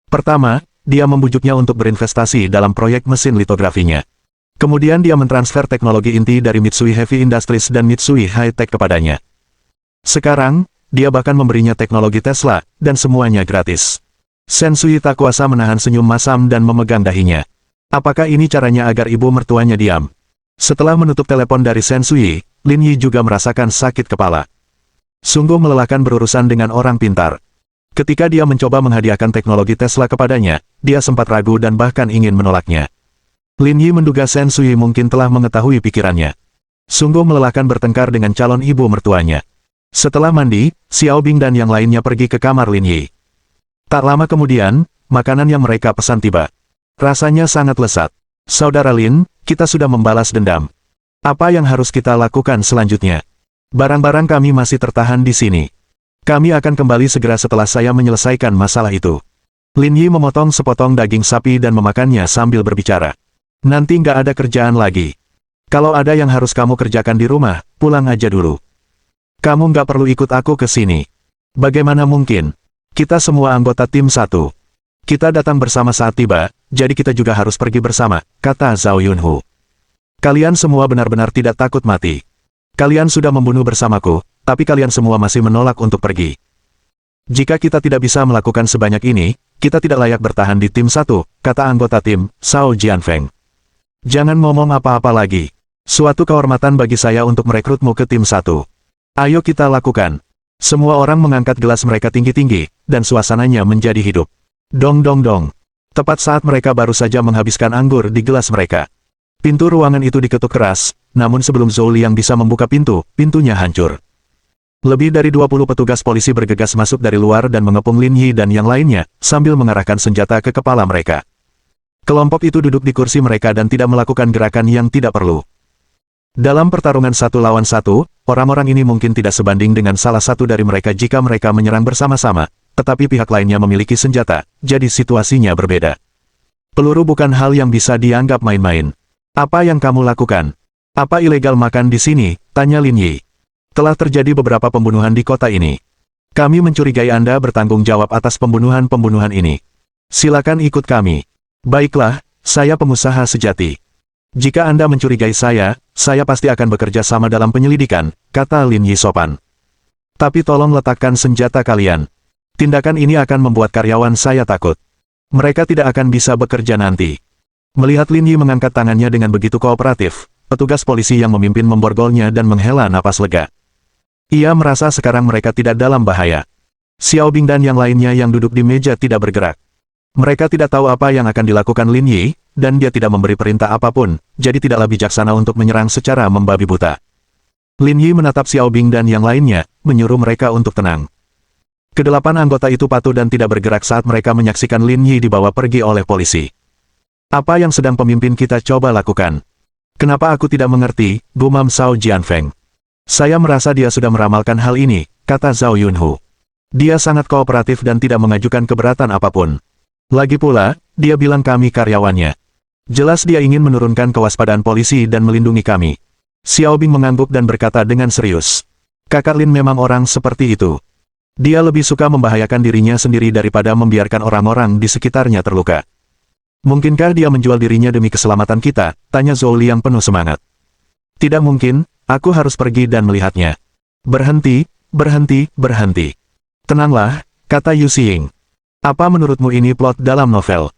Pertama, dia membujuknya untuk berinvestasi dalam proyek mesin litografinya. Kemudian dia mentransfer teknologi inti dari Mitsui Heavy Industries dan Mitsui High-Tech kepadanya. Sekarang, dia bahkan memberinya teknologi Tesla, dan semuanya gratis. Sensui tak kuasa menahan senyum masam dan memegang dahinya. Apakah ini caranya agar ibu mertuanya diam? Setelah menutup telepon dari Sensui, Lin Yi juga merasakan sakit kepala. Sungguh melelahkan berurusan dengan orang pintar. Ketika dia mencoba menghadiahkan teknologi Tesla kepadanya, dia sempat ragu dan bahkan ingin menolaknya. Lin Yi menduga Sensui mungkin telah mengetahui pikirannya. Sungguh melelahkan bertengkar dengan calon ibu mertuanya. Setelah mandi, Xiao Bing dan yang lainnya pergi ke kamar Lin Yi. Tak lama kemudian, makanan yang mereka pesan tiba. Rasanya sangat lezat. Saudara Lin, kita sudah membalas dendam. Apa yang harus kita lakukan selanjutnya? Barang-barang kami masih tertahan di sini. Kami akan kembali segera setelah saya menyelesaikan masalah itu. Lin Yi memotong sepotong daging sapi dan memakannya sambil berbicara. Nanti nggak ada kerjaan lagi. Kalau ada yang harus kamu kerjakan di rumah, pulang aja dulu. Kamu nggak perlu ikut aku ke sini. Bagaimana mungkin? Kita semua anggota tim 1. Kita datang bersama saat tiba, jadi kita juga harus pergi bersama, kata Zhao Yunhu. Kalian semua benar-benar tidak takut mati. Kalian sudah membunuh bersamaku, tapi kalian semua masih menolak untuk pergi. Jika kita tidak bisa melakukan sebanyak ini, kita tidak layak bertahan di tim 1, kata anggota tim, Shao Jianfeng. Jangan ngomong apa-apa lagi. Suatu kehormatan bagi saya untuk merekrutmu ke tim 1. Ayo kita lakukan. Semua orang mengangkat gelas mereka tinggi-tinggi, dan suasananya menjadi hidup. Dong dong dong. Tepat saat mereka baru saja menghabiskan anggur di gelas mereka. Pintu ruangan itu diketuk keras, namun sebelum Zhou Liang bisa membuka pintu, pintunya hancur. Lebih dari 20 petugas polisi bergegas masuk dari luar dan mengepung Lin Yi dan yang lainnya, sambil mengarahkan senjata ke kepala mereka. Kelompok itu duduk di kursi mereka dan tidak melakukan gerakan yang tidak perlu. Dalam pertarungan 1 lawan 1, orang-orang ini mungkin tidak sebanding dengan salah satu dari mereka jika mereka menyerang bersama-sama, tetapi pihak lainnya memiliki senjata, jadi situasinya berbeda. Peluru bukan hal yang bisa dianggap main-main. Apa yang kamu lakukan? Apa ilegal makan di sini? Tanya Lin Yi. Telah terjadi beberapa pembunuhan di kota ini. Kami mencurigai Anda bertanggung jawab atas pembunuhan-pembunuhan ini. Silakan ikut kami. Baiklah, saya pengusaha sejati. Jika Anda mencurigai saya pasti akan bekerja sama dalam penyelidikan, kata Lin Yi sopan. Tapi tolong letakkan senjata kalian. Tindakan ini akan membuat karyawan saya takut. Mereka tidak akan bisa bekerja nanti. Melihat Lin Yi mengangkat tangannya dengan begitu kooperatif, petugas polisi yang memimpin memborgolnya dan menghela napas lega. Ia merasa sekarang mereka tidak dalam bahaya. Xiao Bing dan yang lainnya yang duduk di meja tidak bergerak. Mereka tidak tahu apa yang akan dilakukan Lin Yi, dan dia tidak memberi perintah apapun, jadi tidaklah bijaksana untuk menyerang secara membabi buta. Lin Yi menatap Xiao Bing dan yang lainnya, menyuruh mereka untuk tenang. Kedelapan anggota itu patuh dan tidak bergerak saat mereka menyaksikan Lin Yi dibawa pergi oleh polisi. Apa yang sedang pemimpin kita coba lakukan? Kenapa aku tidak mengerti, gumam Shao Jianfeng. Saya merasa dia sudah meramalkan hal ini, kata Zhao Yunhu. Dia sangat kooperatif dan tidak mengajukan keberatan apapun. Lagi pula, dia bilang kami karyawannya. Jelas dia ingin menurunkan kewaspadaan polisi dan melindungi kami. Xiao Bing mengangguk dan berkata dengan serius. Kakak Lin memang orang seperti itu. Dia lebih suka membahayakan dirinya sendiri daripada membiarkan orang-orang di sekitarnya terluka. Mungkinkah dia menjual dirinya demi keselamatan kita? Tanya Zhou Liang penuh semangat. Tidak mungkin, aku harus pergi dan melihatnya. Berhenti, berhenti, berhenti. Tenanglah, kata Yu Xiying. Apa menurutmu ini plot dalam novel?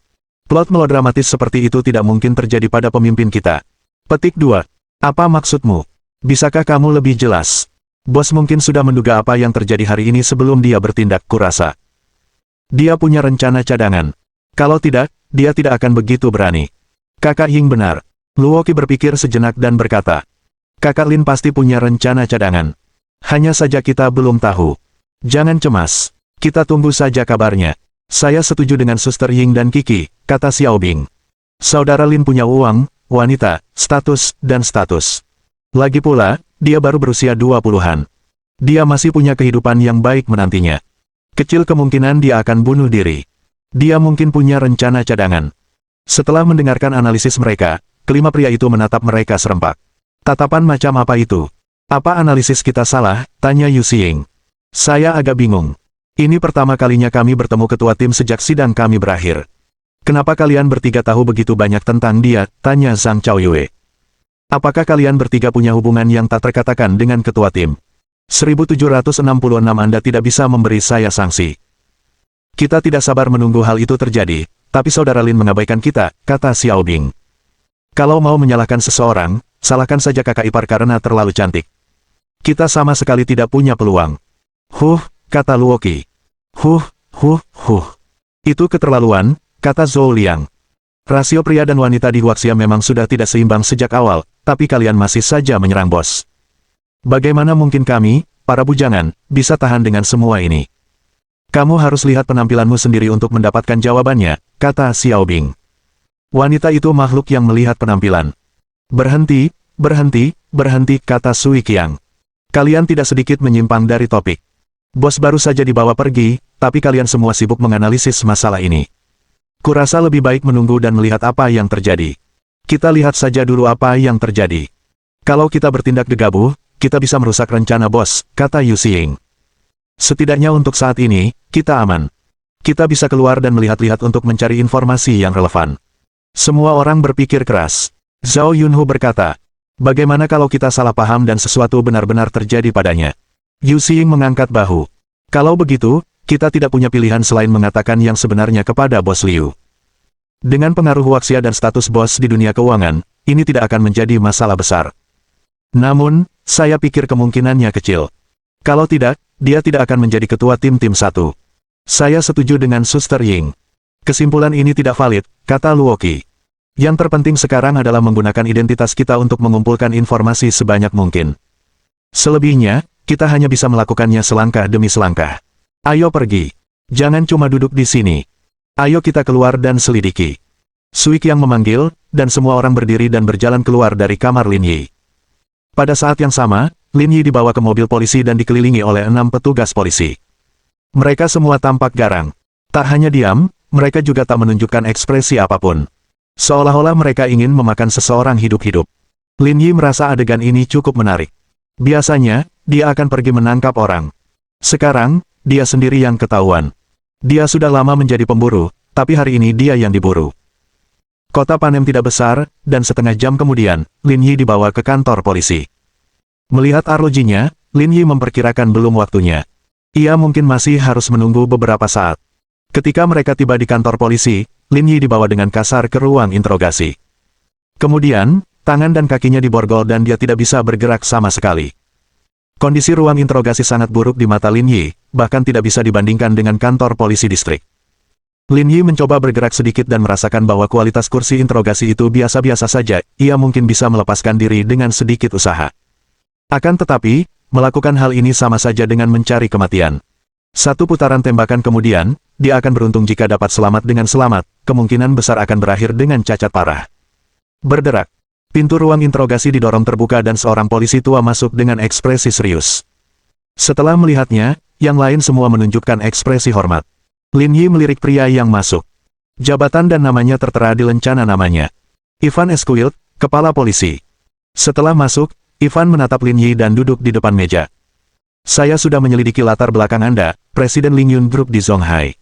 Plot melodramatis seperti itu tidak mungkin terjadi pada pemimpin kita. Petik 2. Apa maksudmu? Bisakah kamu lebih jelas? Bos mungkin sudah menduga apa yang terjadi hari ini sebelum dia bertindak, kurasa. Dia punya rencana cadangan. Kalau tidak, dia tidak akan begitu berani. Kakak Ying benar. Luoqi berpikir sejenak dan berkata. Kakak Lin pasti punya rencana cadangan. Hanya saja kita belum tahu. Jangan cemas. Kita tunggu saja kabarnya. Saya setuju dengan Suster Ying dan Kiki, kata Xiao Bing. Saudara Lin punya uang, wanita, status, dan status. Lagi pula, dia baru berusia 20-an. Dia masih punya kehidupan yang baik menantinya. Kecil kemungkinan dia akan bunuh diri. Dia mungkin punya rencana cadangan. Setelah mendengarkan analisis mereka, kelima pria itu menatap mereka serempak. Tatapan macam apa itu? Apa analisis kita salah? Tanya Yu Xing. Saya agak bingung. Ini pertama kalinya kami bertemu ketua tim sejak sidang kami berakhir. Kenapa kalian bertiga tahu begitu banyak tentang dia? Tanya Zhang Chaoyue. Apakah kalian bertiga punya hubungan yang tak terkatakan dengan ketua tim? 1766 Anda tidak bisa memberi saya sanksi. Kita tidak sabar menunggu hal itu terjadi, tapi saudara Lin mengabaikan kita, kata Xiao Bing. Kalau mau menyalahkan seseorang, salahkan saja kakak ipar karena terlalu cantik. Kita sama sekali tidak punya peluang. Huh, kata Luoqi. Huh. Itu keterlaluan, kata Zhou Liang. Rasio pria dan wanita di Huaxia memang sudah tidak seimbang sejak awal, tapi kalian masih saja menyerang bos. Bagaimana mungkin kami, para bujangan, bisa tahan dengan semua ini? Kamu harus lihat penampilanmu sendiri untuk mendapatkan jawabannya, kata Xiao Bing. Wanita itu makhluk yang melihat penampilan. Berhenti, kata Sui Qiang. Kalian tidak sedikit menyimpang dari topik. Bos baru saja dibawa pergi, tapi kalian semua sibuk menganalisis masalah ini. Kurasa lebih baik menunggu dan melihat apa yang terjadi. Kita lihat saja dulu apa yang terjadi. Kalau kita bertindak gegabah, kita bisa merusak rencana bos, kata Yu Xing. Setidaknya untuk saat ini, kita aman. Kita bisa keluar dan melihat-lihat untuk mencari informasi yang relevan. Semua orang berpikir keras. Zhao Yunhu berkata, bagaimana kalau kita salah paham dan sesuatu benar-benar terjadi padanya? Yu Xing mengangkat bahu. Kalau begitu, kita tidak punya pilihan selain mengatakan yang sebenarnya kepada Bos Liu. Dengan pengaruh Huaxia dan status bos di dunia keuangan, ini tidak akan menjadi masalah besar. Namun, saya pikir kemungkinannya kecil. Kalau tidak, dia tidak akan menjadi ketua tim 1. Saya setuju dengan Suster Ying. Kesimpulan ini tidak valid, kata Luoqi. Yang terpenting sekarang adalah menggunakan identitas kita untuk mengumpulkan informasi sebanyak mungkin. Selebihnya, kita hanya bisa melakukannya selangkah demi selangkah. Ayo pergi. Jangan cuma duduk di sini. Ayo kita keluar dan selidiki. Sui Qiang memanggil, dan semua orang berdiri dan berjalan keluar dari kamar Lin Yi. Pada saat yang sama, Lin Yi dibawa ke mobil polisi dan dikelilingi oleh 6 petugas polisi. Mereka semua tampak garang. Tak hanya diam, mereka juga tak menunjukkan ekspresi apapun. Seolah-olah mereka ingin memakan seseorang hidup-hidup. Lin Yi merasa adegan ini cukup menarik. Biasanya, dia akan pergi menangkap orang. Sekarang, dia sendiri yang ketahuan. Dia sudah lama menjadi pemburu, tapi hari ini dia yang diburu. Kota Panem tidak besar, dan setengah jam kemudian, Lin Yi dibawa ke kantor polisi. Melihat arlojinya, Lin Yi memperkirakan belum waktunya. Ia mungkin masih harus menunggu beberapa saat. Ketika mereka tiba di kantor polisi, Lin Yi dibawa dengan kasar ke ruang interogasi. Kemudian, tangan dan kakinya diborgol dan dia tidak bisa bergerak sama sekali. Kondisi ruang interogasi sangat buruk di mata Lin Yi, bahkan tidak bisa dibandingkan dengan kantor polisi distrik. Lin Yi mencoba bergerak sedikit dan merasakan bahwa kualitas kursi interogasi itu biasa-biasa saja, ia mungkin bisa melepaskan diri dengan sedikit usaha. Akan tetapi, melakukan hal ini sama saja dengan mencari kematian. Satu putaran tembakan kemudian, dia akan beruntung jika dapat selamat dengan selamat, kemungkinan besar akan berakhir dengan cacat parah. Berderak. Pintu ruang interogasi didorong terbuka dan seorang polisi tua masuk dengan ekspresi serius. Setelah melihatnya, yang lain semua menunjukkan ekspresi hormat. Lin Yi melirik pria yang masuk. Jabatan dan namanya tertera di lencana namanya. Ivan Esquilt, Kepala Polisi. Setelah masuk, Ivan menatap Lin Yi dan duduk di depan meja. Saya sudah menyelidiki latar belakang Anda, Presiden Ling Yun Group di Zonghai.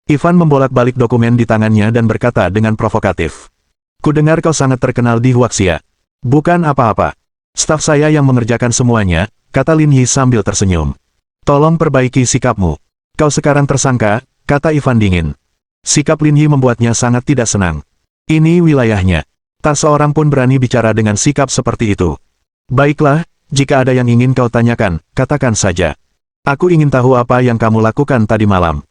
Ivan membolak-balik dokumen di tangannya dan berkata dengan provokatif. Kudengar kau sangat terkenal di Huaxia. Bukan apa-apa. Staf saya yang mengerjakan semuanya, kata Lin Yi sambil tersenyum. Tolong perbaiki sikapmu. Kau sekarang tersangka, kata Ivan dingin. Sikap Lin Yi membuatnya sangat tidak senang. Ini wilayahnya. Tak seorang pun berani bicara dengan sikap seperti itu. Baiklah, jika ada yang ingin kau tanyakan, katakan saja. Aku ingin tahu apa yang kamu lakukan tadi malam.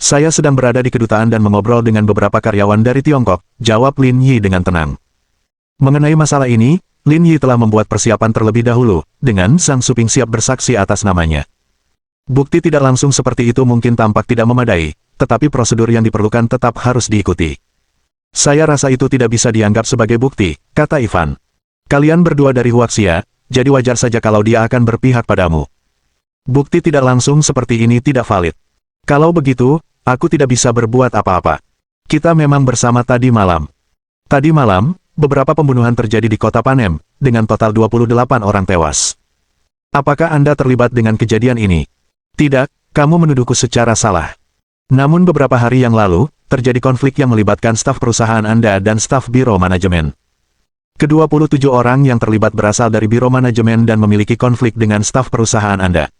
Saya sedang berada di kedutaan dan mengobrol dengan beberapa karyawan dari Tiongkok, jawab Lin Yi dengan tenang. Mengenai masalah ini, Lin Yi telah membuat persiapan terlebih dahulu, dengan Zhang Suping siap bersaksi atas namanya. Bukti tidak langsung seperti itu mungkin tampak tidak memadai, tetapi prosedur yang diperlukan tetap harus diikuti. Saya rasa itu tidak bisa dianggap sebagai bukti, kata Ivan. Kalian berdua dari Huaxia, jadi wajar saja kalau dia akan berpihak padamu. Bukti tidak langsung seperti ini tidak valid. Kalau begitu, aku tidak bisa berbuat apa-apa. Kita memang bersama tadi malam. Tadi malam, beberapa pembunuhan terjadi di kota Panem, dengan total 28 orang tewas. Apakah Anda terlibat dengan kejadian ini? Tidak, kamu menuduhku secara salah. Namun beberapa hari yang lalu, terjadi konflik yang melibatkan staf perusahaan Anda dan staf biro manajemen. Ke-27 orang yang terlibat berasal dari biro manajemen dan memiliki konflik dengan staf perusahaan Anda.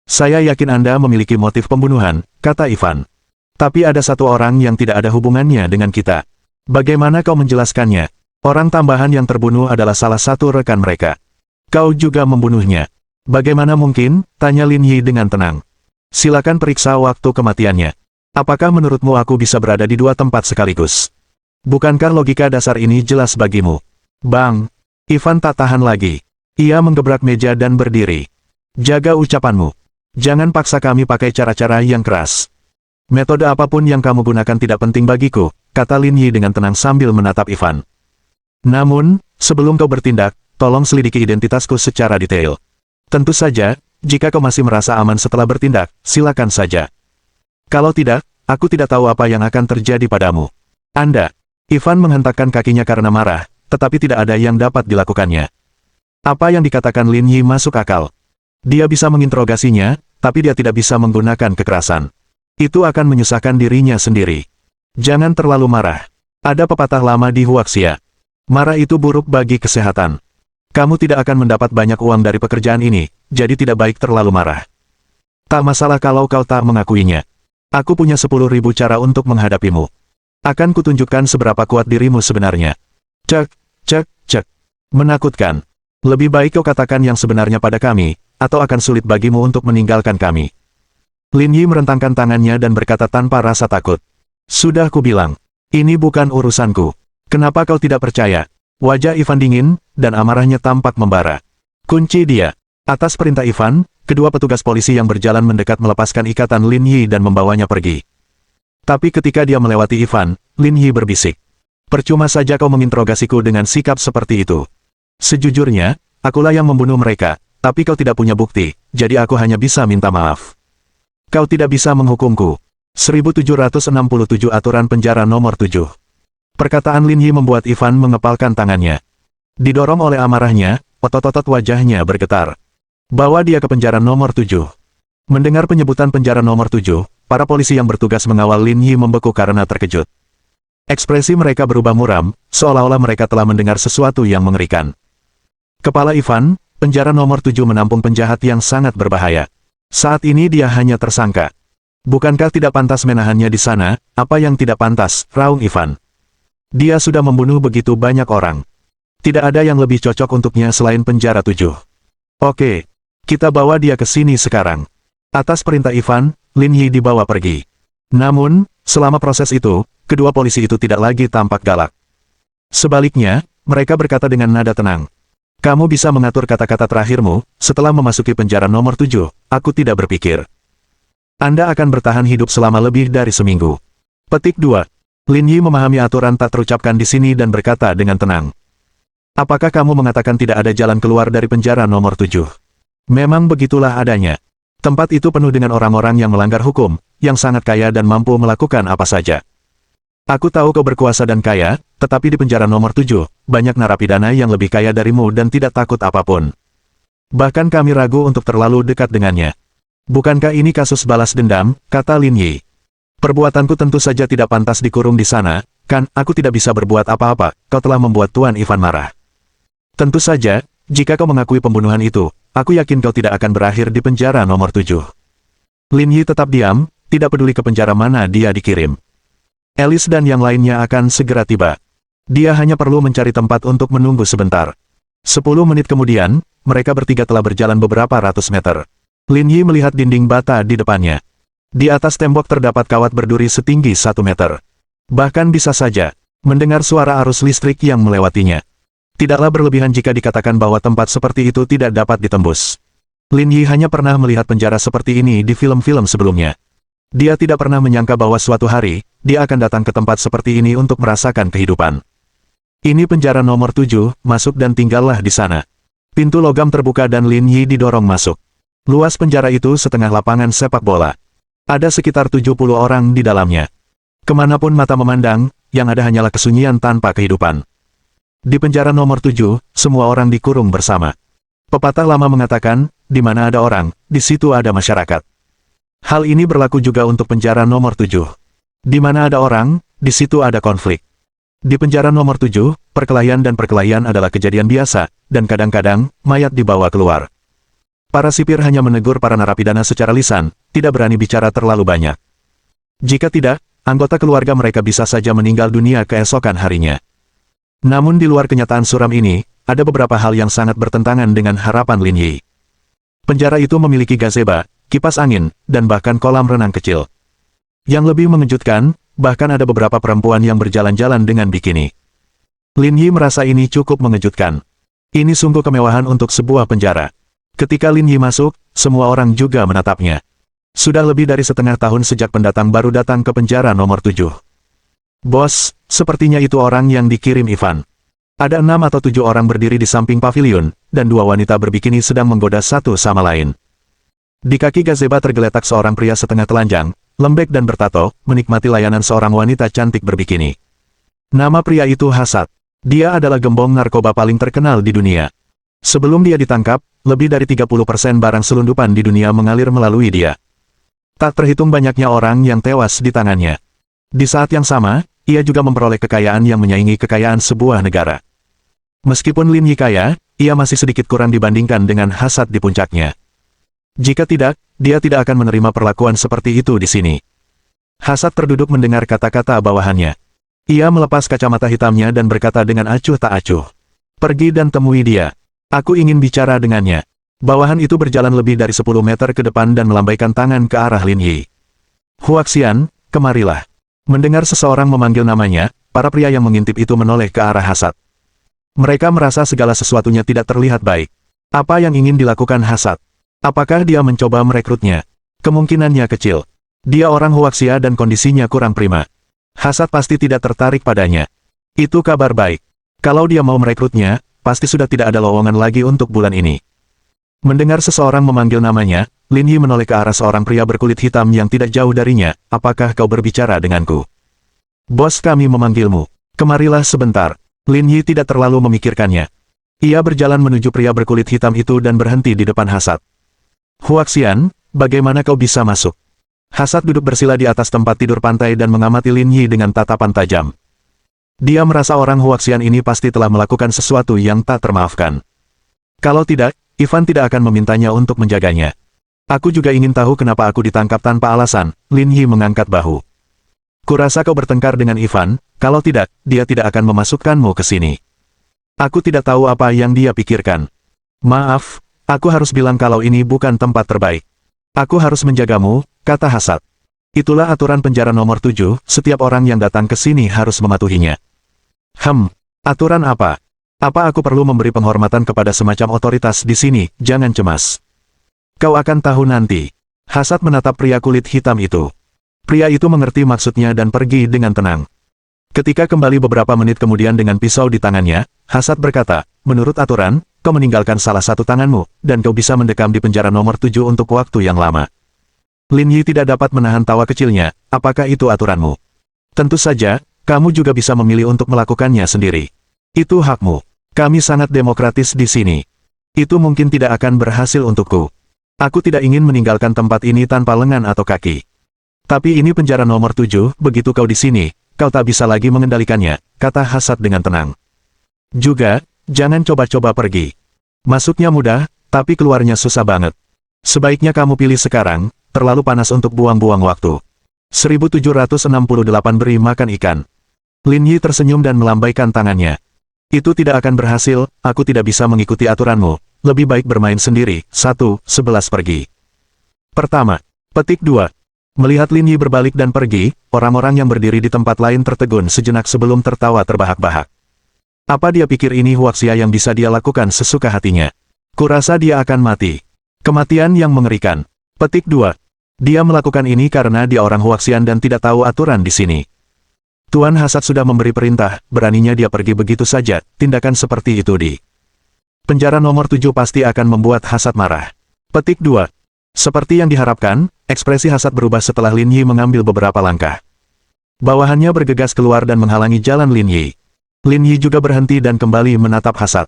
Saya yakin Anda memiliki motif pembunuhan, kata Ivan. Tapi ada satu orang yang tidak ada hubungannya dengan kita. Bagaimana kau menjelaskannya? Orang tambahan yang terbunuh adalah salah satu rekan mereka. Kau juga membunuhnya. Bagaimana mungkin? Tanya Lin Yi dengan tenang. Silakan periksa waktu kematiannya. Apakah menurutmu aku bisa berada di dua tempat sekaligus? Bukankah logika dasar ini jelas bagimu? Bang! Ivan tak tahan lagi. Ia menggebrak meja dan berdiri. Jaga ucapanmu. Jangan paksa kami pakai cara-cara yang keras. Metode apapun yang kamu gunakan tidak penting bagiku, kata Lin Yi dengan tenang sambil menatap Ivan. Namun, sebelum kau bertindak, tolong selidiki identitasku secara detail. Tentu saja, jika kau masih merasa aman setelah bertindak, silakan saja. Kalau tidak, aku tidak tahu apa yang akan terjadi padamu. Anda. Ivan menghentakkan kakinya karena marah, tetapi tidak ada yang dapat dilakukannya. Apa yang dikatakan Lin Yi masuk akal. Dia bisa menginterogasinya, tapi dia tidak bisa menggunakan kekerasan. Itu akan menyusahkan dirinya sendiri. Jangan terlalu marah. Ada pepatah lama di Huaxia. Marah itu buruk bagi kesehatan. Kamu tidak akan mendapat banyak uang dari pekerjaan ini, jadi tidak baik terlalu marah. Tak masalah kalau kau tak mengakuinya. Aku punya 10.000 cara untuk menghadapimu. Akan kutunjukkan seberapa kuat dirimu sebenarnya. Cek, cek, cek. Menakutkan. Lebih baik kau katakan yang sebenarnya pada kami, atau akan sulit bagimu untuk meninggalkan kami. Lin Yi merentangkan tangannya dan berkata tanpa rasa takut. Sudah kubilang, ini bukan urusanku. Kenapa kau tidak percaya? Wajah Ivan dingin, dan amarahnya tampak membara. Kunci dia. Atas perintah Ivan, kedua petugas polisi yang berjalan mendekat melepaskan ikatan Lin Yi dan membawanya pergi. Tapi ketika dia melewati Ivan, Lin Yi berbisik. Percuma saja kau menginterogasiku dengan sikap seperti itu. Sejujurnya, akulah yang membunuh mereka, tapi kau tidak punya bukti, jadi aku hanya bisa minta maaf. Kau tidak bisa menghukumku. 1767 Aturan Penjara Nomor 7. Perkataan Lin Yi membuat Ivan mengepalkan tangannya. Didorong oleh amarahnya, otot-otot wajahnya bergetar. Bawa dia ke penjara nomor 7. Mendengar penyebutan penjara nomor 7, para polisi yang bertugas mengawal Lin Yi membeku karena terkejut. Ekspresi mereka berubah muram, seolah-olah mereka telah mendengar sesuatu yang mengerikan. Kepala Ivan, penjara nomor 7 menampung penjahat yang sangat berbahaya. Saat ini dia hanya tersangka. Bukankah tidak pantas menahannya di sana? Apa yang tidak pantas, raung Ivan. Dia sudah membunuh begitu banyak orang. Tidak ada yang lebih cocok untuknya selain penjara 7. Oke, kita bawa dia ke sini sekarang. Atas perintah Ivan, Lin Yi dibawa pergi. Namun, selama proses itu, kedua polisi itu tidak lagi tampak galak. Sebaliknya, mereka berkata dengan nada tenang. Kamu bisa mengatur kata-kata terakhirmu, setelah memasuki penjara nomor 7, aku tidak berpikir. Anda akan bertahan hidup selama lebih dari seminggu. Petik 2. Lin Yi memahami aturan tak terucapkan di sini dan berkata dengan tenang. Apakah kamu mengatakan tidak ada jalan keluar dari penjara nomor 7? Memang begitulah adanya. Tempat itu penuh dengan orang-orang yang melanggar hukum, yang sangat kaya dan mampu melakukan apa saja. Aku tahu kau berkuasa dan kaya, tetapi di penjara nomor 7, banyak narapidana yang lebih kaya darimu dan tidak takut apapun. Bahkan kami ragu untuk terlalu dekat dengannya. Bukankah ini kasus balas dendam, kata Lin Yi. Perbuatanku tentu saja tidak pantas dikurung di sana, kan, aku tidak bisa berbuat apa-apa, kau telah membuat Tuan Ivan marah. Tentu saja, jika kau mengakui pembunuhan itu, aku yakin kau tidak akan berakhir di penjara nomor 7. Lin Yi tetap diam, tidak peduli ke penjara mana dia dikirim. Alice dan yang lainnya akan segera tiba. Dia hanya perlu mencari tempat untuk menunggu sebentar. 10 menit kemudian, mereka bertiga telah berjalan beberapa ratus meter. Lin Yi melihat dinding bata di depannya. Di atas tembok terdapat kawat berduri setinggi 1 meter. Bahkan bisa saja mendengar suara arus listrik yang melewatinya. Tidaklah berlebihan jika dikatakan bahwa tempat seperti itu tidak dapat ditembus. Lin Yi hanya pernah melihat penjara seperti ini di film-film sebelumnya. Dia tidak pernah menyangka bahwa suatu hari, dia akan datang ke tempat seperti ini untuk merasakan kehidupan. Ini penjara nomor 7, masuk dan tinggallah di sana. Pintu logam terbuka dan Lin Yi didorong masuk. Luas penjara itu setengah lapangan sepak bola. Ada sekitar 70 orang di dalamnya. Kemanapun mata memandang, yang ada hanyalah kesunyian tanpa kehidupan. Di penjara nomor 7, semua orang dikurung bersama. Pepatah lama mengatakan, di mana ada orang, di situ ada masyarakat. Hal ini berlaku juga untuk penjara nomor 7. Di mana ada orang, di situ ada konflik. Di penjara nomor 7, perkelahian dan perkelahian adalah kejadian biasa, dan kadang-kadang, mayat dibawa keluar. Para sipir hanya menegur para narapidana secara lisan, tidak berani bicara terlalu banyak. Jika tidak, anggota keluarga mereka bisa saja meninggal dunia keesokan harinya. Namun di luar kenyataan suram ini, ada beberapa hal yang sangat bertentangan dengan harapan Lin Yi. Penjara itu memiliki gazebo, kipas angin, dan bahkan kolam renang kecil. Yang lebih mengejutkan, bahkan ada beberapa perempuan yang berjalan-jalan dengan bikini. Lin Yi merasa ini cukup mengejutkan. Ini sungguh kemewahan untuk sebuah penjara. Ketika Lin Yi masuk, semua orang juga menatapnya. Sudah lebih dari setengah tahun sejak pendatang baru datang ke penjara nomor 7. Bos, sepertinya itu orang yang dikirim Ivan. Ada 6 atau 7 orang berdiri di samping pavilion, dan 2 wanita berbikini sedang menggoda satu sama lain. Di kaki gazebo tergeletak seorang pria setengah telanjang, lembek dan bertato, menikmati layanan seorang wanita cantik berbikini. Nama pria itu Hasad. Dia adalah gembong narkoba paling terkenal di dunia. Sebelum dia ditangkap, lebih dari 30% barang selundupan di dunia mengalir melalui dia. Tak terhitung banyaknya orang yang tewas di tangannya. Di saat yang sama, ia juga memperoleh kekayaan yang menyaingi kekayaan sebuah negara. Meskipun Lin Yi kaya, ia masih sedikit kurang dibandingkan dengan Hasad di puncaknya. Jika tidak, dia tidak akan menerima perlakuan seperti itu di sini. Hasad terduduk mendengar kata-kata bawahannya. Ia melepas kacamata hitamnya dan berkata dengan acuh tak acuh. Pergi dan temui dia. Aku ingin bicara dengannya. Bawahan itu berjalan lebih dari 10 meter ke depan dan melambaikan tangan ke arah Lin Yi. Huaxian, kemarilah. Mendengar seseorang memanggil namanya, para pria yang mengintip itu menoleh ke arah Hasad. Mereka merasa segala sesuatunya tidak terlihat baik. Apa yang ingin dilakukan Hasad? Apakah dia mencoba merekrutnya? Kemungkinannya kecil. Dia orang Huaxia dan kondisinya kurang prima. Hasad pasti tidak tertarik padanya. Itu kabar baik. Kalau dia mau merekrutnya, pasti sudah tidak ada lowongan lagi untuk bulan ini. Mendengar seseorang memanggil namanya, Lin Yi menoleh ke arah seorang pria berkulit hitam yang tidak jauh darinya. Apakah kau berbicara denganku? Bos kami memanggilmu. Kemarilah sebentar. Lin Yi tidak terlalu memikirkannya. Ia berjalan menuju pria berkulit hitam itu dan berhenti di depan Hasad. Huaxian, bagaimana kau bisa masuk? Hasad duduk bersila di atas tempat tidur pantai dan mengamati Lin Yi dengan tatapan tajam. Dia merasa orang Huaxian ini pasti telah melakukan sesuatu yang tak termaafkan. Kalau tidak, Ivan tidak akan memintanya untuk menjaganya. Aku juga ingin tahu kenapa aku ditangkap tanpa alasan. Lin Yi mengangkat bahu. Kurasa kau bertengkar dengan Ivan, kalau tidak, dia tidak akan memasukkanmu ke sini. Aku tidak tahu apa yang dia pikirkan. Maaf, aku harus bilang kalau ini bukan tempat terbaik. Aku harus menjagamu, kata Hasad. Itulah aturan penjara nomor 7, setiap orang yang datang ke sini harus mematuhinya. Aturan apa? Apa aku perlu memberi penghormatan kepada semacam otoritas di sini? Jangan cemas. Kau akan tahu nanti. Hasad menatap pria kulit hitam itu. Pria itu mengerti maksudnya dan pergi dengan tenang. Ketika kembali beberapa menit kemudian dengan pisau di tangannya, Hasad berkata, menurut aturan, kau meninggalkan salah satu tanganmu, dan kau bisa mendekam di penjara nomor 7 untuk waktu yang lama. Lin Yi tidak dapat menahan tawa kecilnya. Apakah itu aturanmu? Tentu saja, kamu juga bisa memilih untuk melakukannya sendiri. Itu hakmu. Kami sangat demokratis di sini. Itu mungkin tidak akan berhasil untukku. Aku tidak ingin meninggalkan tempat ini tanpa lengan atau kaki. Tapi ini penjara nomor 7, begitu kau di sini, kau tak bisa lagi mengendalikannya, kata Hasad dengan tenang. Juga, jangan coba-coba pergi. Masuknya mudah, tapi keluarnya susah banget. Sebaiknya kamu pilih sekarang, terlalu panas untuk buang-buang waktu. 1768 Beri makan ikan. Lin Yi tersenyum dan melambaikan tangannya. Itu tidak akan berhasil, aku tidak bisa mengikuti aturanmu, lebih baik bermain sendiri. 1-11 pergi. Pertama. Petik 2. Melihat Lin Yi berbalik dan pergi, orang-orang yang berdiri di tempat lain tertegun sejenak sebelum tertawa terbahak-bahak. Apa dia pikir ini Huaxia yang bisa dia lakukan sesuka hatinya? Kurasa dia akan mati. Kematian yang mengerikan. Petik 2. Dia melakukan ini karena dia orang Huaxian dan tidak tahu aturan di sini. Tuan Hasad sudah memberi perintah, beraninya dia pergi begitu saja, tindakan seperti itu di penjara nomor 7 pasti akan membuat Hasad marah. Petik 2. Seperti yang diharapkan, ekspresi hasad berubah setelah Lin Yi mengambil beberapa langkah. Bawahannya bergegas keluar dan menghalangi jalan Lin Yi. Lin Yi juga berhenti dan kembali menatap hasad.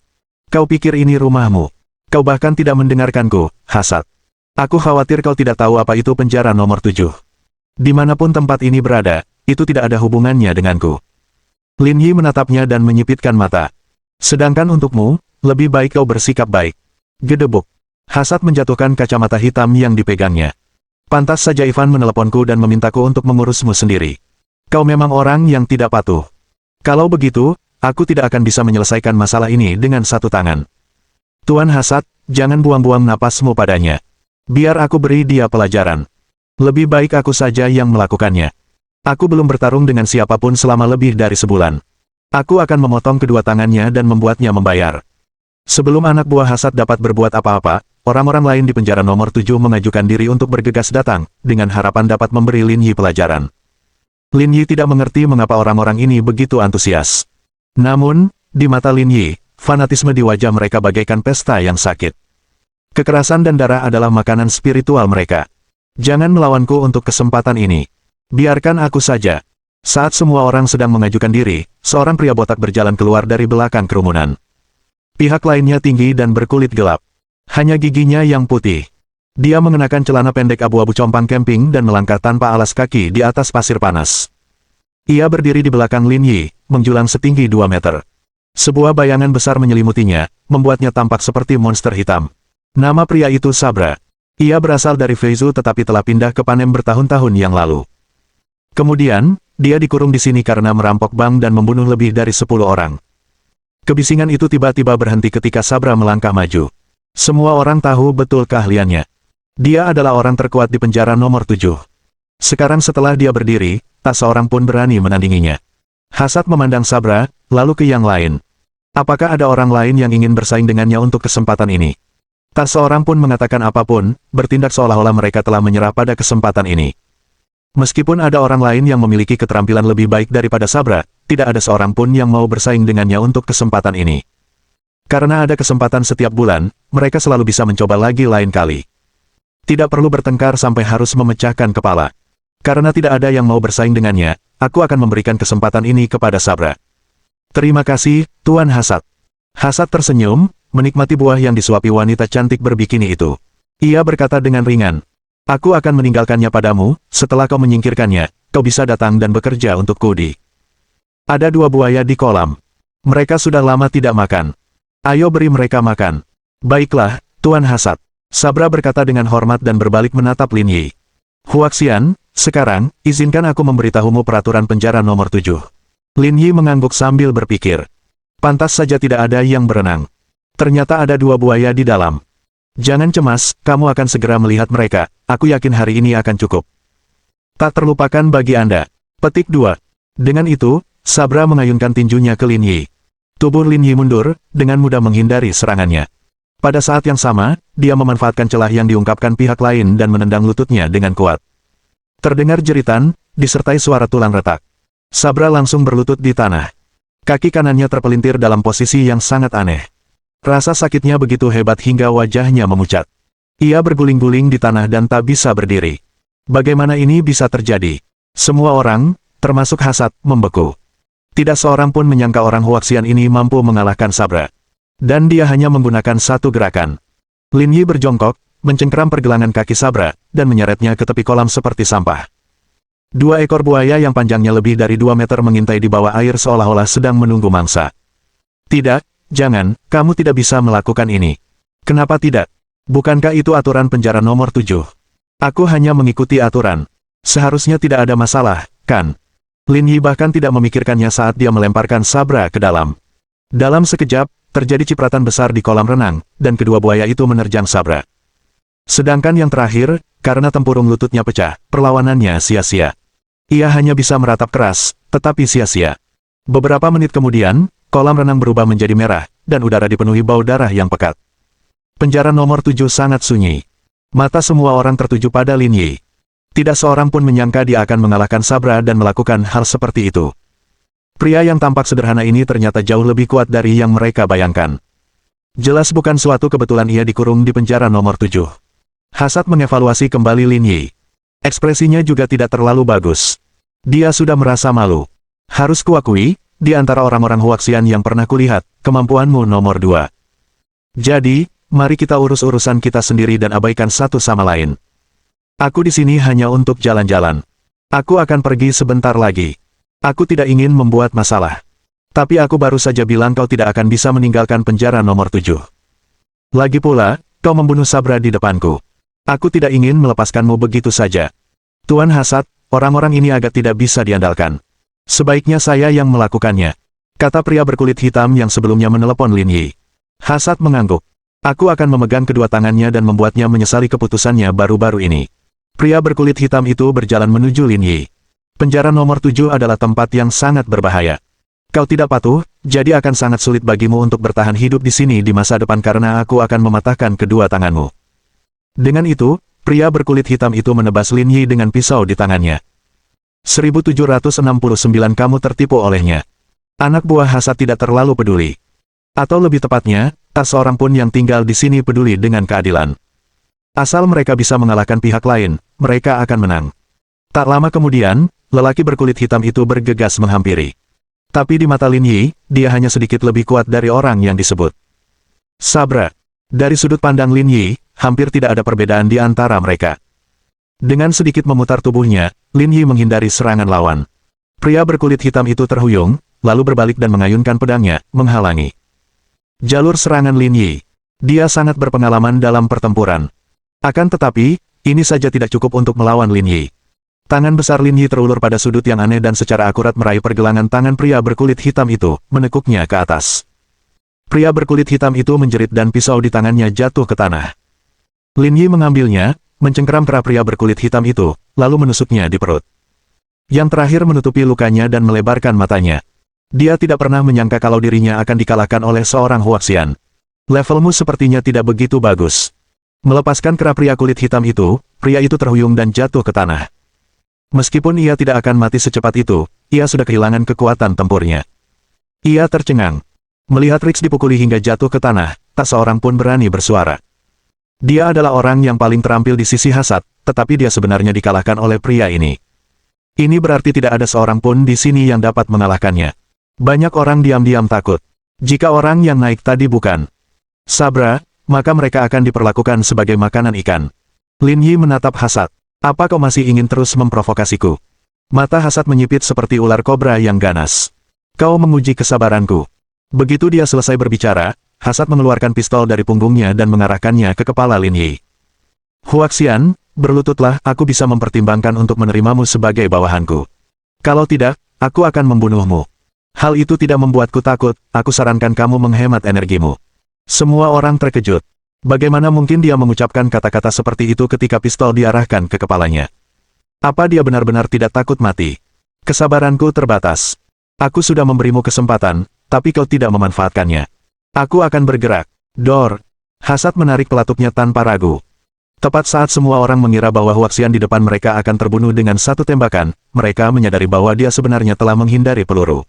Kau pikir ini rumahmu? Kau bahkan tidak mendengarkanku, hasad. Aku khawatir kau tidak tahu apa itu penjara nomor 7. Dimanapun tempat ini berada, itu tidak ada hubungannya denganku. Lin Yi menatapnya dan menyipitkan mata. Sedangkan untukmu, lebih baik kau bersikap baik. Gedebuk. Hasad menjatuhkan kacamata hitam yang dipegangnya. Pantas saja Ivan meneleponku dan memintaku untuk mengurusmu sendiri. Kau memang orang yang tidak patuh. Kalau begitu, aku tidak akan bisa menyelesaikan masalah ini dengan satu tangan. Tuan Hasad, jangan buang-buang napasmu padanya. Biar aku beri dia pelajaran. Lebih baik aku saja yang melakukannya. Aku belum bertarung dengan siapapun selama lebih dari sebulan. Aku akan memotong kedua tangannya dan membuatnya membayar. Sebelum anak buah Hasad dapat berbuat apa-apa, orang-orang lain di penjara nomor 7 mengajukan diri untuk bergegas datang, dengan harapan dapat memberi Lin Yi pelajaran. Lin Yi tidak mengerti mengapa orang-orang ini begitu antusias. Namun, di mata Lin Yi, fanatisme di wajah mereka bagaikan pesta yang sakit. Kekerasan dan darah adalah makanan spiritual mereka. Jangan melawanku untuk kesempatan ini. Biarkan aku saja. Saat semua orang sedang mengajukan diri, seorang pria botak berjalan keluar dari belakang kerumunan. Pihak lainnya tinggi dan berkulit gelap. Hanya giginya yang putih. Dia mengenakan celana pendek abu-abu compang camping dan melangkah tanpa alas kaki di atas pasir panas. Ia berdiri di belakang Lin Yi, menjulang setinggi 2 meter. Sebuah bayangan besar menyelimutinya, membuatnya tampak seperti monster hitam. Nama pria itu Sabra. Ia berasal dari Feizu tetapi telah pindah ke Panem bertahun-tahun yang lalu. Kemudian, dia dikurung di sini karena merampok bank dan membunuh lebih dari 10 orang. Kebisingan itu tiba-tiba berhenti ketika Sabra melangkah maju. Semua orang tahu betul keahliannya. Dia adalah orang terkuat di penjara nomor 7. Sekarang setelah dia berdiri, tak seorang pun berani menandinginya. Hasad memandang Sabra, lalu ke yang lain. Apakah ada orang lain yang ingin bersaing dengannya untuk kesempatan ini? Tak seorang pun mengatakan apapun, bertindak seolah-olah mereka telah menyerah pada kesempatan ini. Meskipun ada orang lain yang memiliki keterampilan lebih baik daripada Sabra, tidak ada seorang pun yang mau bersaing dengannya untuk kesempatan ini. Karena ada kesempatan setiap bulan, mereka selalu bisa mencoba lagi lain kali. Tidak perlu bertengkar sampai harus memecahkan kepala. Karena tidak ada yang mau bersaing dengannya, aku akan memberikan kesempatan ini kepada Sabra. Terima kasih, Tuan Hasad. Hasad tersenyum, menikmati buah yang disuapi wanita cantik berbikini itu. Ia berkata dengan ringan, aku akan meninggalkannya padamu, setelah kau menyingkirkannya, kau bisa datang dan bekerja untuk Kudi. Ada 2 buaya di kolam. Mereka sudah lama tidak makan. Ayo beri mereka makan. Baiklah, Tuan Hasad. Sabra berkata dengan hormat dan berbalik menatap Lin Yi. Huaxian, sekarang, izinkan aku memberitahumu peraturan penjara nomor 7. Lin Yi mengangguk sambil berpikir. Pantas saja tidak ada yang berenang. Ternyata ada 2 buaya di dalam. Jangan cemas, kamu akan segera melihat mereka, aku yakin hari ini akan cukup. Tak terlupakan bagi Anda. Petik 2. Dengan itu, Sabra mengayunkan tinjunya ke Lin Yi. Tubuh Lin Yi mundur, dengan mudah menghindari serangannya. Pada saat yang sama, dia memanfaatkan celah yang diungkapkan pihak lain dan menendang lututnya dengan kuat. Terdengar jeritan, disertai suara tulang retak. Sabra langsung berlutut di tanah. Kaki kanannya terpelintir dalam posisi yang sangat aneh. Rasa sakitnya begitu hebat hingga wajahnya memucat. Ia berguling-guling di tanah dan tak bisa berdiri. Bagaimana ini bisa terjadi? Semua orang, termasuk Hasad, membeku. Tidak seorang pun menyangka orang Huaxian ini mampu mengalahkan Sabra. Dan dia hanya menggunakan satu gerakan. Lin Yi berjongkok, mencengkeram pergelangan kaki Sabra, dan menyeretnya ke tepi kolam seperti sampah. 2 ekor buaya yang panjangnya lebih dari 2 meter mengintai di bawah air seolah-olah sedang menunggu mangsa. Tidak, jangan, kamu tidak bisa melakukan ini. Kenapa tidak? Bukankah itu aturan penjara nomor 7? Aku hanya mengikuti aturan. Seharusnya tidak ada masalah, kan? Lin Yi bahkan tidak memikirkannya saat dia melemparkan Sabra ke dalam. Dalam sekejap, terjadi cipratan besar di kolam renang, dan kedua buaya itu menerjang Sabra. Sedangkan yang terakhir, karena tempurung lututnya pecah, perlawanannya sia-sia. Ia hanya bisa meratap keras, tetapi sia-sia. Beberapa menit kemudian, kolam renang berubah menjadi merah, dan udara dipenuhi bau darah yang pekat. Penjara nomor 7 sangat sunyi. Mata semua orang tertuju pada Lin Yi. Tidak seorang pun menyangka dia akan mengalahkan Sabra dan melakukan hal seperti itu. Pria yang tampak sederhana ini ternyata jauh lebih kuat dari yang mereka bayangkan. Jelas bukan suatu kebetulan ia dikurung di penjara nomor 7. Hasad mengevaluasi kembali Lin Yi. Ekspresinya juga tidak terlalu bagus. Dia sudah merasa malu. Harus kuakui, di antara orang-orang Huaxian yang pernah kulihat, kemampuanmu nomor 2. Jadi, mari kita urus urusan kita sendiri dan abaikan satu sama lain. Aku di sini hanya untuk jalan-jalan. Aku akan pergi sebentar lagi. Aku tidak ingin membuat masalah. Tapi aku baru saja bilang kau tidak akan bisa meninggalkan penjara nomor 7. Lagi pula, kau membunuh Sabra di depanku. Aku tidak ingin melepaskanmu begitu saja. Tuan Hasad, orang-orang ini agak tidak bisa diandalkan. Sebaiknya saya yang melakukannya, kata pria berkulit hitam yang sebelumnya menelepon Lin Yi. Hasad mengangguk. Aku akan memegang kedua tangannya dan membuatnya menyesali keputusannya baru-baru ini. Pria berkulit hitam itu berjalan menuju Lin Yi. Penjara nomor 7 adalah tempat yang sangat berbahaya. Kau tidak patuh, jadi akan sangat sulit bagimu untuk bertahan hidup di sini di masa depan karena aku akan mematahkan kedua tanganmu. Dengan itu, pria berkulit hitam itu menebas Lin Yi dengan pisau di tangannya. 1769 kamu tertipu olehnya. Anak buah Hasad tidak terlalu peduli. Atau lebih tepatnya, tak seorang pun yang tinggal di sini peduli dengan keadilan. Asal mereka bisa mengalahkan pihak lain, mereka akan menang. Tak lama kemudian, lelaki berkulit hitam itu bergegas menghampiri. Tapi di mata Lin Yi, dia hanya sedikit lebih kuat dari orang yang disebut Sabra. Dari sudut pandang Lin Yi, hampir tidak ada perbedaan di antara mereka. Dengan sedikit memutar tubuhnya, Lin Yi menghindari serangan lawan. Pria berkulit hitam itu terhuyung, lalu berbalik dan mengayunkan pedangnya, menghalangi jalur serangan Lin Yi. Dia sangat berpengalaman dalam pertempuran. Akan tetapi, ini saja tidak cukup untuk melawan Lin Yi. Tangan besar Lin Yi terulur pada sudut yang aneh dan secara akurat meraih pergelangan tangan pria berkulit hitam itu, menekuknya ke atas. Pria berkulit hitam itu menjerit dan pisau di tangannya jatuh ke tanah. Lin Yi mengambilnya, mencengkeram kera pria berkulit hitam itu, lalu menusuknya di perut. Yang terakhir menutupi lukanya dan melebarkan matanya. Dia tidak pernah menyangka kalau dirinya akan dikalahkan oleh seorang Huaxian. Levelmu sepertinya tidak begitu bagus. Melepaskan kera pria kulit hitam itu, pria itu terhuyung dan jatuh ke tanah. Meskipun ia tidak akan mati secepat itu, ia sudah kehilangan kekuatan tempurnya. Ia tercengang. Melihat Rix dipukuli hingga jatuh ke tanah, tak seorang pun berani bersuara. Dia adalah orang yang paling terampil di sisi Hasad, tetapi dia sebenarnya dikalahkan oleh pria ini. Ini berarti tidak ada seorang pun di sini yang dapat mengalahkannya. Banyak orang diam-diam takut. Jika orang yang naik tadi bukan Sabra, maka mereka akan diperlakukan sebagai makanan ikan. Lin Yi menatap Hasad. Apa kau masih ingin terus memprovokasiku? Mata Hasad menyipit seperti ular kobra yang ganas. Kau menguji kesabaranku. Begitu dia selesai berbicara, Hasad mengeluarkan pistol dari punggungnya dan mengarahkannya ke kepala Lin Yi. Huaxian, berlututlah, aku bisa mempertimbangkan untuk menerimamu sebagai bawahanku. Kalau tidak, aku akan membunuhmu. Hal itu tidak membuatku takut, aku sarankan kamu menghemat energimu. Semua orang terkejut. Bagaimana mungkin dia mengucapkan kata-kata seperti itu ketika pistol diarahkan ke kepalanya? Apa dia benar-benar tidak takut mati? Kesabaranku terbatas. Aku sudah memberimu kesempatan, tapi kau tidak memanfaatkannya. Aku akan bergerak. Dor. Hasad menarik pelatuknya tanpa ragu. Tepat saat semua orang mengira bahwa Huaxian di depan mereka akan terbunuh dengan satu tembakan, mereka menyadari bahwa dia sebenarnya telah menghindari peluru.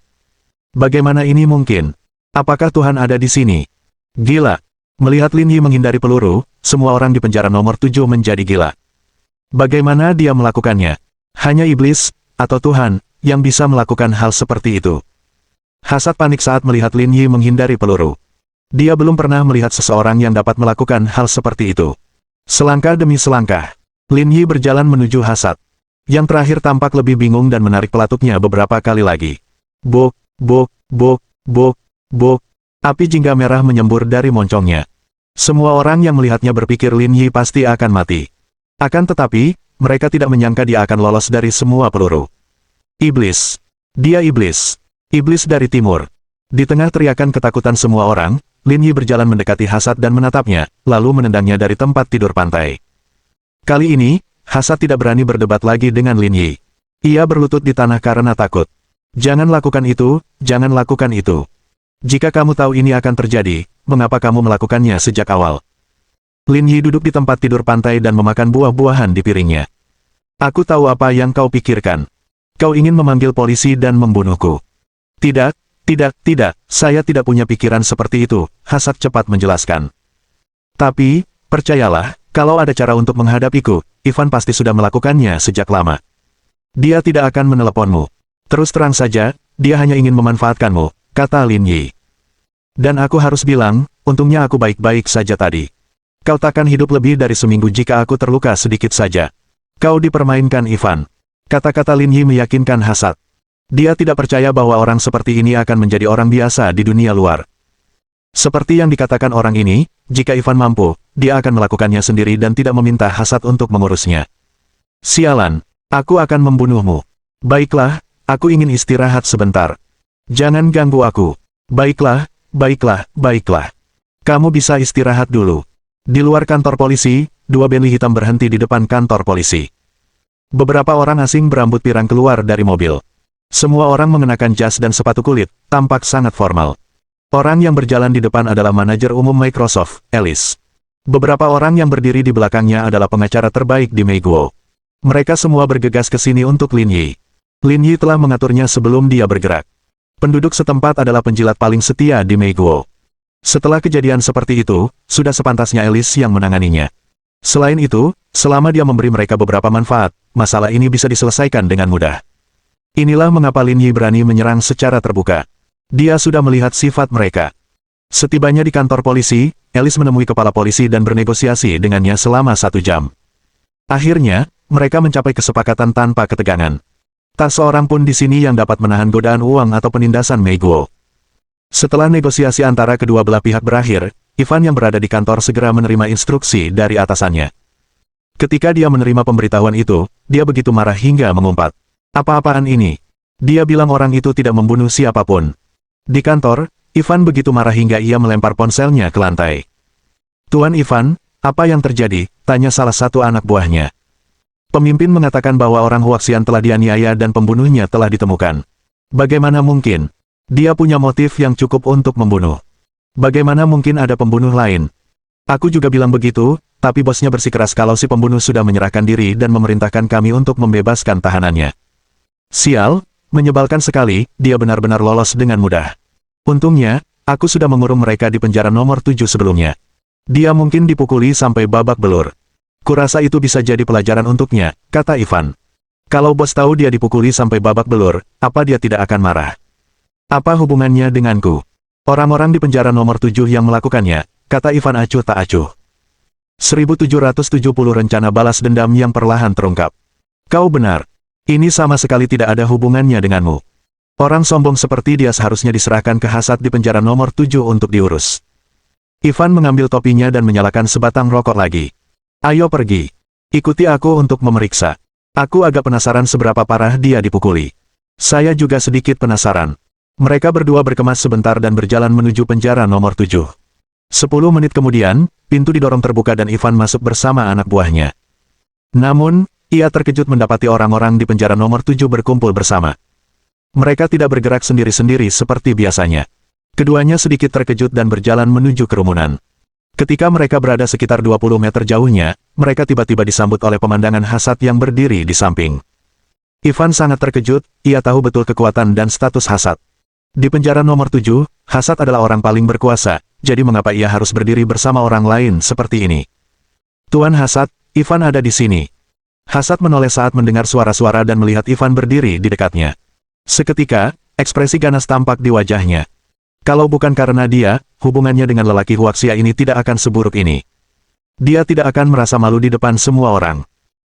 Bagaimana ini mungkin? Apakah Tuhan ada di sini? Gila. Melihat Lin Yi menghindari peluru, semua orang di penjara nomor 7 menjadi gila. Bagaimana dia melakukannya? Hanya iblis, atau Tuhan, yang bisa melakukan hal seperti itu. Hasad panik saat melihat Lin Yi menghindari peluru. Dia belum pernah melihat seseorang yang dapat melakukan hal seperti itu. Selangkah demi selangkah, Lin Yi berjalan menuju Hasad. Yang terakhir tampak lebih bingung dan menarik pelatuknya beberapa kali lagi. Bok, bok, bok, bok, bok. Api jingga merah menyembur dari moncongnya. Semua orang yang melihatnya berpikir Lin Yi pasti akan mati. Akan tetapi, mereka tidak menyangka dia akan lolos dari semua peluru. Iblis. Dia iblis. Iblis dari timur. Di tengah teriakan ketakutan semua orang, Lin Yi berjalan mendekati Hasad dan menatapnya, lalu menendangnya dari tempat tidur pantai. Kali ini, Hasad tidak berani berdebat lagi dengan Lin Yi. Ia berlutut di tanah karena takut. Jangan lakukan itu, jangan lakukan itu. Jika kamu tahu ini akan terjadi, mengapa kamu melakukannya sejak awal? Lin Yi duduk di tempat tidur pantai dan memakan buah-buahan di piringnya. Aku tahu apa yang kau pikirkan. Kau ingin memanggil polisi dan membunuhku. Tidak, tidak, saya tidak punya pikiran seperti itu, Hasad cepat menjelaskan. Tapi, percayalah, Kalau ada cara untuk menghadapiku, Ivan pasti sudah melakukannya sejak lama. Dia tidak akan meneleponmu. Terus terang saja, dia hanya ingin memanfaatkanmu, kata Lin Yi. Dan aku harus bilang, untungnya aku baik-baik saja tadi. Kau takkan hidup lebih dari seminggu jika aku terluka sedikit saja. Kau dipermainkan Ivan. Kata-kata Lin Yi meyakinkan Hasad. Dia tidak percaya bahwa orang seperti ini akan menjadi orang biasa di dunia luar. Seperti yang dikatakan orang ini, jika Ivan mampu, dia akan melakukannya sendiri dan tidak meminta Hasad untuk mengurusnya. Sialan, aku akan membunuhmu. Baiklah, aku ingin istirahat sebentar. Jangan ganggu aku. Baiklah, baiklah. Kamu bisa istirahat dulu. Di luar kantor polisi, dua Bentley hitam berhenti di depan kantor polisi. Beberapa orang asing berambut pirang keluar dari mobil. Semua orang mengenakan jas dan sepatu kulit, tampak sangat formal. Orang yang berjalan di depan adalah manajer umum Microsoft, Alice. Beberapa orang yang berdiri di belakangnya adalah pengacara terbaik di Meiguo. Mereka semua bergegas ke sini untuk Lin Yi. Lin Yi telah mengaturnya sebelum dia bergerak. Penduduk setempat adalah penjilat paling setia di Meiguo. Setelah kejadian seperti itu, sudah sepantasnya Alice yang menanganinya. Selain itu, selama dia memberi mereka beberapa manfaat, masalah ini bisa diselesaikan dengan mudah. Inilah mengapa Lin Yi berani menyerang secara terbuka. Dia sudah melihat sifat mereka. Setibanya di kantor polisi, Alice menemui kepala polisi dan bernegosiasi dengannya selama 1 jam. Akhirnya, mereka mencapai kesepakatan tanpa ketegangan. Tak seorang pun di sini yang dapat menahan godaan uang atau penindasan Meiguo. Setelah negosiasi antara kedua belah pihak berakhir, Ivan yang berada di kantor segera menerima instruksi dari atasannya. Ketika dia menerima pemberitahuan itu, dia begitu marah hingga mengumpat. Apa-apaan ini? Dia bilang orang itu tidak membunuh siapapun. Di kantor, Ivan begitu marah hingga ia melempar ponselnya ke lantai. Tuan Ivan, apa yang terjadi? Tanya salah satu anak buahnya. Pemimpin mengatakan bahwa orang Huaxian telah dianiaya dan pembunuhnya telah ditemukan. Bagaimana mungkin? Dia punya motif yang cukup untuk membunuh. Bagaimana mungkin ada pembunuh lain? Aku juga bilang begitu, tapi bosnya bersikeras kalau si pembunuh sudah menyerahkan diri dan memerintahkan kami untuk membebaskan tahanannya. Sial, menyebalkan sekali, dia benar-benar lolos dengan mudah. Untungnya, aku sudah mengurung mereka di penjara nomor 7 sebelumnya. Dia mungkin dipukuli sampai babak belur. Kurasa itu bisa jadi pelajaran untuknya, kata Ivan. Kalau bos tahu dia dipukuli sampai babak belur, apa dia tidak akan marah? Apa hubungannya denganku? Orang-orang di penjara nomor 7 yang melakukannya, kata Ivan acuh tak acuh. 1770 rencana balas dendam yang perlahan terungkap. Kau benar. Ini sama sekali tidak ada hubungannya denganmu. Orang sombong seperti dia seharusnya diserahkan ke Hasad di penjara nomor 7 untuk diurus. Ivan mengambil topinya dan menyalakan sebatang rokok lagi. Ayo pergi. Ikuti aku untuk memeriksa. Aku agak penasaran seberapa parah dia dipukuli. Saya juga sedikit penasaran. Mereka berdua berkemas sebentar dan berjalan menuju penjara nomor 7. 10 menit kemudian, pintu didorong terbuka dan Ivan masuk bersama anak buahnya. Namun, ia terkejut mendapati orang-orang di penjara nomor 7 berkumpul bersama. Mereka tidak bergerak sendiri-sendiri seperti biasanya. Keduanya sedikit terkejut dan berjalan menuju kerumunan. Ketika mereka berada sekitar 20 meter jauhnya, mereka tiba-tiba disambut oleh pemandangan Hasad yang berdiri di samping. Ivan sangat terkejut, ia tahu betul kekuatan dan status Hasad. Di penjara nomor 7, Hasad adalah orang paling berkuasa, jadi mengapa ia harus berdiri bersama orang lain seperti ini? Tuan Hasad, Ivan ada di sini. Hasad menoleh saat mendengar suara-suara dan melihat Ivan berdiri di dekatnya. Seketika, ekspresi ganas tampak di wajahnya. Kalau bukan karena dia, hubungannya dengan lelaki Huaxia ini tidak akan seburuk ini. Dia tidak akan merasa malu di depan semua orang.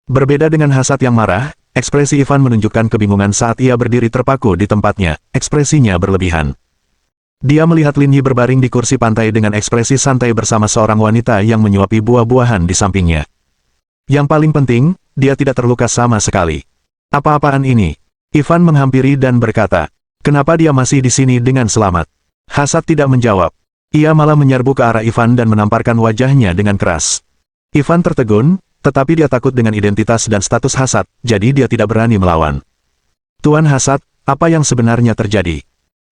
Berbeda dengan Hasad yang marah, ekspresi Ivan menunjukkan kebingungan saat ia berdiri terpaku di tempatnya, ekspresinya berlebihan. Dia melihat Lin Yi berbaring di kursi pantai dengan ekspresi santai bersama seorang wanita yang menyuapi buah-buahan di sampingnya. Yang paling penting, dia tidak terluka sama sekali. Apa-apaan ini? Ivan menghampiri dan berkata, kenapa dia masih di sini dengan selamat? Hasad tidak menjawab. Ia malah menyerbu ke arah Ivan dan menamparkan wajahnya dengan keras. Ivan tertegun, tetapi dia takut dengan identitas dan status Hasad, jadi dia tidak berani melawan. Tuan Hasad, apa yang sebenarnya terjadi?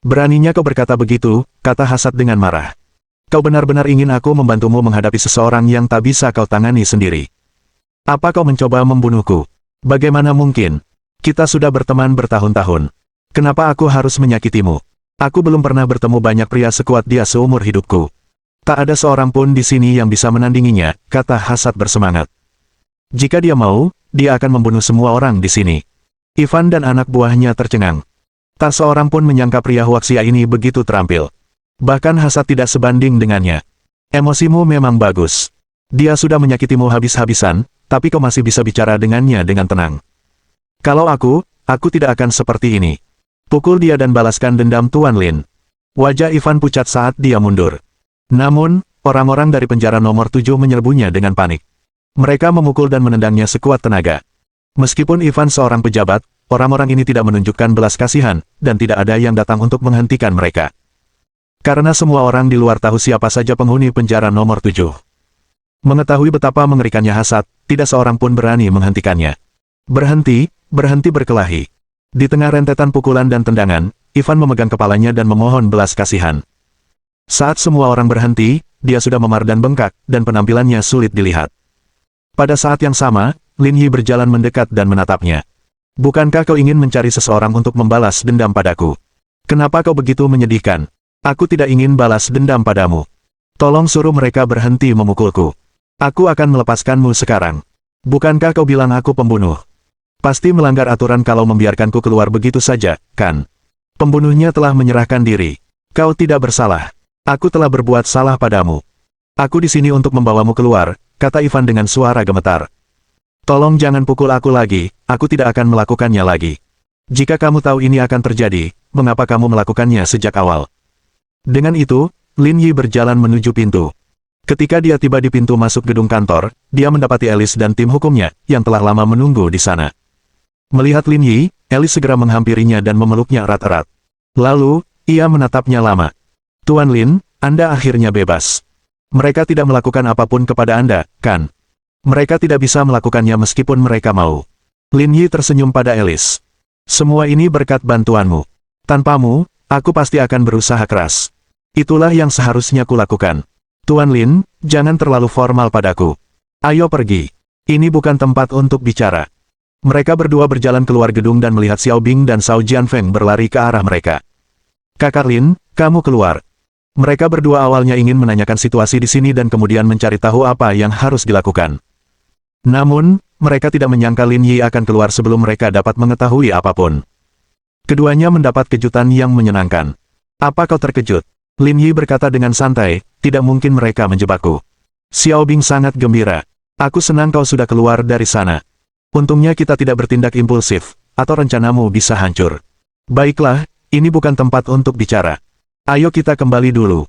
Beraninya kau berkata begitu, kata Hasad dengan marah. Kau benar-benar ingin aku membantumu menghadapi seseorang yang tak bisa kau tangani sendiri. Apa kau mencoba membunuhku? Bagaimana mungkin? Kita sudah berteman bertahun-tahun. Kenapa aku harus menyakitimu? Aku belum pernah bertemu banyak pria sekuat dia seumur hidupku. Tak ada seorang pun di sini yang bisa menandinginya, kata Hasad bersemangat. Jika dia mau, dia akan membunuh semua orang di sini. Ivan dan anak buahnya tercengang. Tak seorang pun menyangka pria Huaxia ini begitu terampil. Bahkan Hasad tidak sebanding dengannya. Emosimu memang bagus. Dia sudah menyakitimu habis-habisan, tapi kau masih bisa bicara dengannya dengan tenang. Kalau aku tidak akan seperti ini. Pukul dia dan balaskan dendam Tuan Lin. Wajah Ivan pucat saat dia mundur. Namun, orang-orang dari penjara nomor 7 menyerbunya dengan panik. Mereka memukul dan menendangnya sekuat tenaga. Meskipun Ivan seorang pejabat, orang-orang ini tidak menunjukkan belas kasihan, dan tidak ada yang datang untuk menghentikan mereka. Karena semua orang di luar tahu siapa saja penghuni penjara nomor 7. Mengetahui betapa mengerikannya Hasad, tidak seorang pun berani menghentikannya. Berhenti berkelahi. Di tengah rentetan pukulan dan tendangan, Ivan memegang kepalanya dan memohon belas kasihan. Saat semua orang berhenti, dia sudah memar dan bengkak, dan penampilannya sulit dilihat. Pada saat yang sama, Lin Yi berjalan mendekat dan menatapnya. Bukankah kau ingin mencari seseorang untuk membalas dendam padaku? Kenapa kau begitu menyedihkan? Aku tidak ingin balas dendam padamu. Tolong suruh mereka berhenti memukulku. Aku akan melepaskanmu sekarang. Bukankah kau bilang aku pembunuh? Pasti melanggar aturan kalau membiarkanku keluar begitu saja, kan? Pembunuhnya telah menyerahkan diri. Kau tidak bersalah. Aku telah berbuat salah padamu. Aku di sini untuk membawamu keluar, kata Ivan dengan suara gemetar. Tolong jangan pukul aku lagi, aku tidak akan melakukannya lagi. Jika kamu tahu ini akan terjadi, mengapa kamu melakukannya sejak awal? Dengan itu, Lin Yi berjalan menuju pintu. Ketika dia tiba di pintu masuk gedung kantor, dia mendapati Alice dan tim hukumnya, yang telah lama menunggu di sana. Melihat Lin Yi, Alice segera menghampirinya dan memeluknya erat-erat. Lalu, ia menatapnya lama. Tuan Lin, Anda akhirnya bebas. Mereka tidak melakukan apapun kepada Anda, kan? Mereka tidak bisa melakukannya meskipun mereka mau. Lin Yi tersenyum pada Alice. Semua ini berkat bantuanmu. Tanpamu, aku pasti akan berusaha keras. Itulah yang seharusnya kulakukan. Tuan Lin, jangan terlalu formal padaku. Ayo pergi. Ini bukan tempat untuk bicara. Mereka berdua berjalan keluar gedung dan melihat Xiao Bing dan Shao Jianfeng berlari ke arah mereka. Kakak Lin, kamu keluar. Mereka berdua awalnya ingin menanyakan situasi di sini dan kemudian mencari tahu apa yang harus dilakukan. Namun, mereka tidak menyangka Lin Yi akan keluar sebelum mereka dapat mengetahui apapun. Keduanya mendapat kejutan yang menyenangkan. Apa kau terkejut? Lin Yi berkata dengan santai, tidak mungkin mereka menjebakku. Xiao Bing sangat gembira. Aku senang kau sudah keluar dari sana. Untungnya kita tidak bertindak impulsif, atau rencanamu bisa hancur. Baiklah, ini bukan tempat untuk bicara. Ayo kita kembali dulu.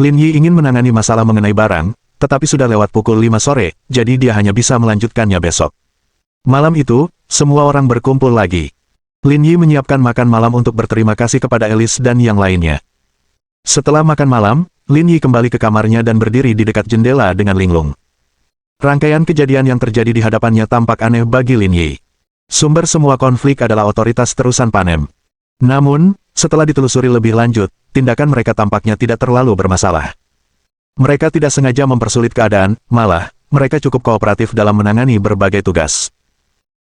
Lin Yi ingin menangani masalah mengenai barang, tetapi sudah lewat pukul 5 sore, jadi dia hanya bisa melanjutkannya besok. Malam itu, semua orang berkumpul lagi. Lin Yi menyiapkan makan malam untuk berterima kasih kepada Alice dan yang lainnya. Setelah makan malam, Lin Yi kembali ke kamarnya dan berdiri di dekat jendela dengan linglung. Rangkaian kejadian yang terjadi di hadapannya tampak aneh bagi Lin Yi. Sumber semua konflik adalah otoritas terusan Panem. Namun, setelah ditelusuri lebih lanjut, tindakan mereka tampaknya tidak terlalu bermasalah. Mereka tidak sengaja mempersulit keadaan, malah, mereka cukup kooperatif dalam menangani berbagai tugas.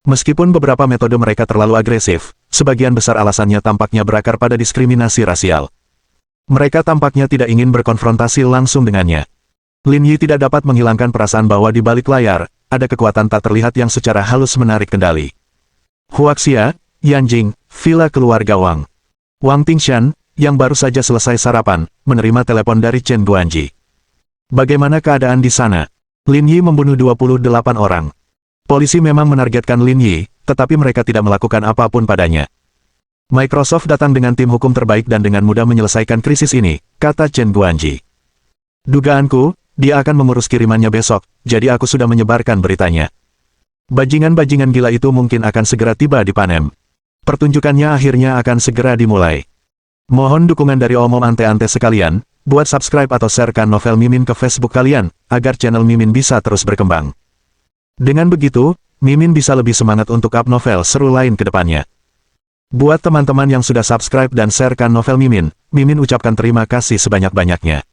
Meskipun beberapa metode mereka terlalu agresif, sebagian besar alasannya tampaknya berakar pada diskriminasi rasial. Mereka tampaknya tidak ingin berkonfrontasi langsung dengannya. Lin Yi tidak dapat menghilangkan perasaan bahwa di balik layar, ada kekuatan tak terlihat yang secara halus menarik kendali. Huaxia, Yanjing, Villa Keluarga Wang. Wang Tingshan, yang baru saja selesai sarapan, menerima telepon dari Chen Guanji. Bagaimana keadaan di sana? Lin Yi membunuh 28 orang. Polisi memang menargetkan Lin Yi, tetapi mereka tidak melakukan apapun padanya. Microsoft datang dengan tim hukum terbaik dan dengan mudah menyelesaikan krisis ini, kata Chen Guanji. Dugaanku, dia akan mengurus kirimannya besok, jadi aku sudah menyebarkan beritanya. Bajingan-bajingan gila itu mungkin akan segera tiba di Panem. Pertunjukannya akhirnya akan segera dimulai. Mohon dukungan dari omom ante-ante sekalian, buat subscribe atau sharekan novel Mimin ke Facebook kalian, agar channel Mimin bisa terus berkembang. Dengan begitu, Mimin bisa lebih semangat untuk up novel seru lain ke depannya. Buat teman-teman yang sudah subscribe dan sharekan novel Mimin, Mimin ucapkan terima kasih sebanyak-banyaknya.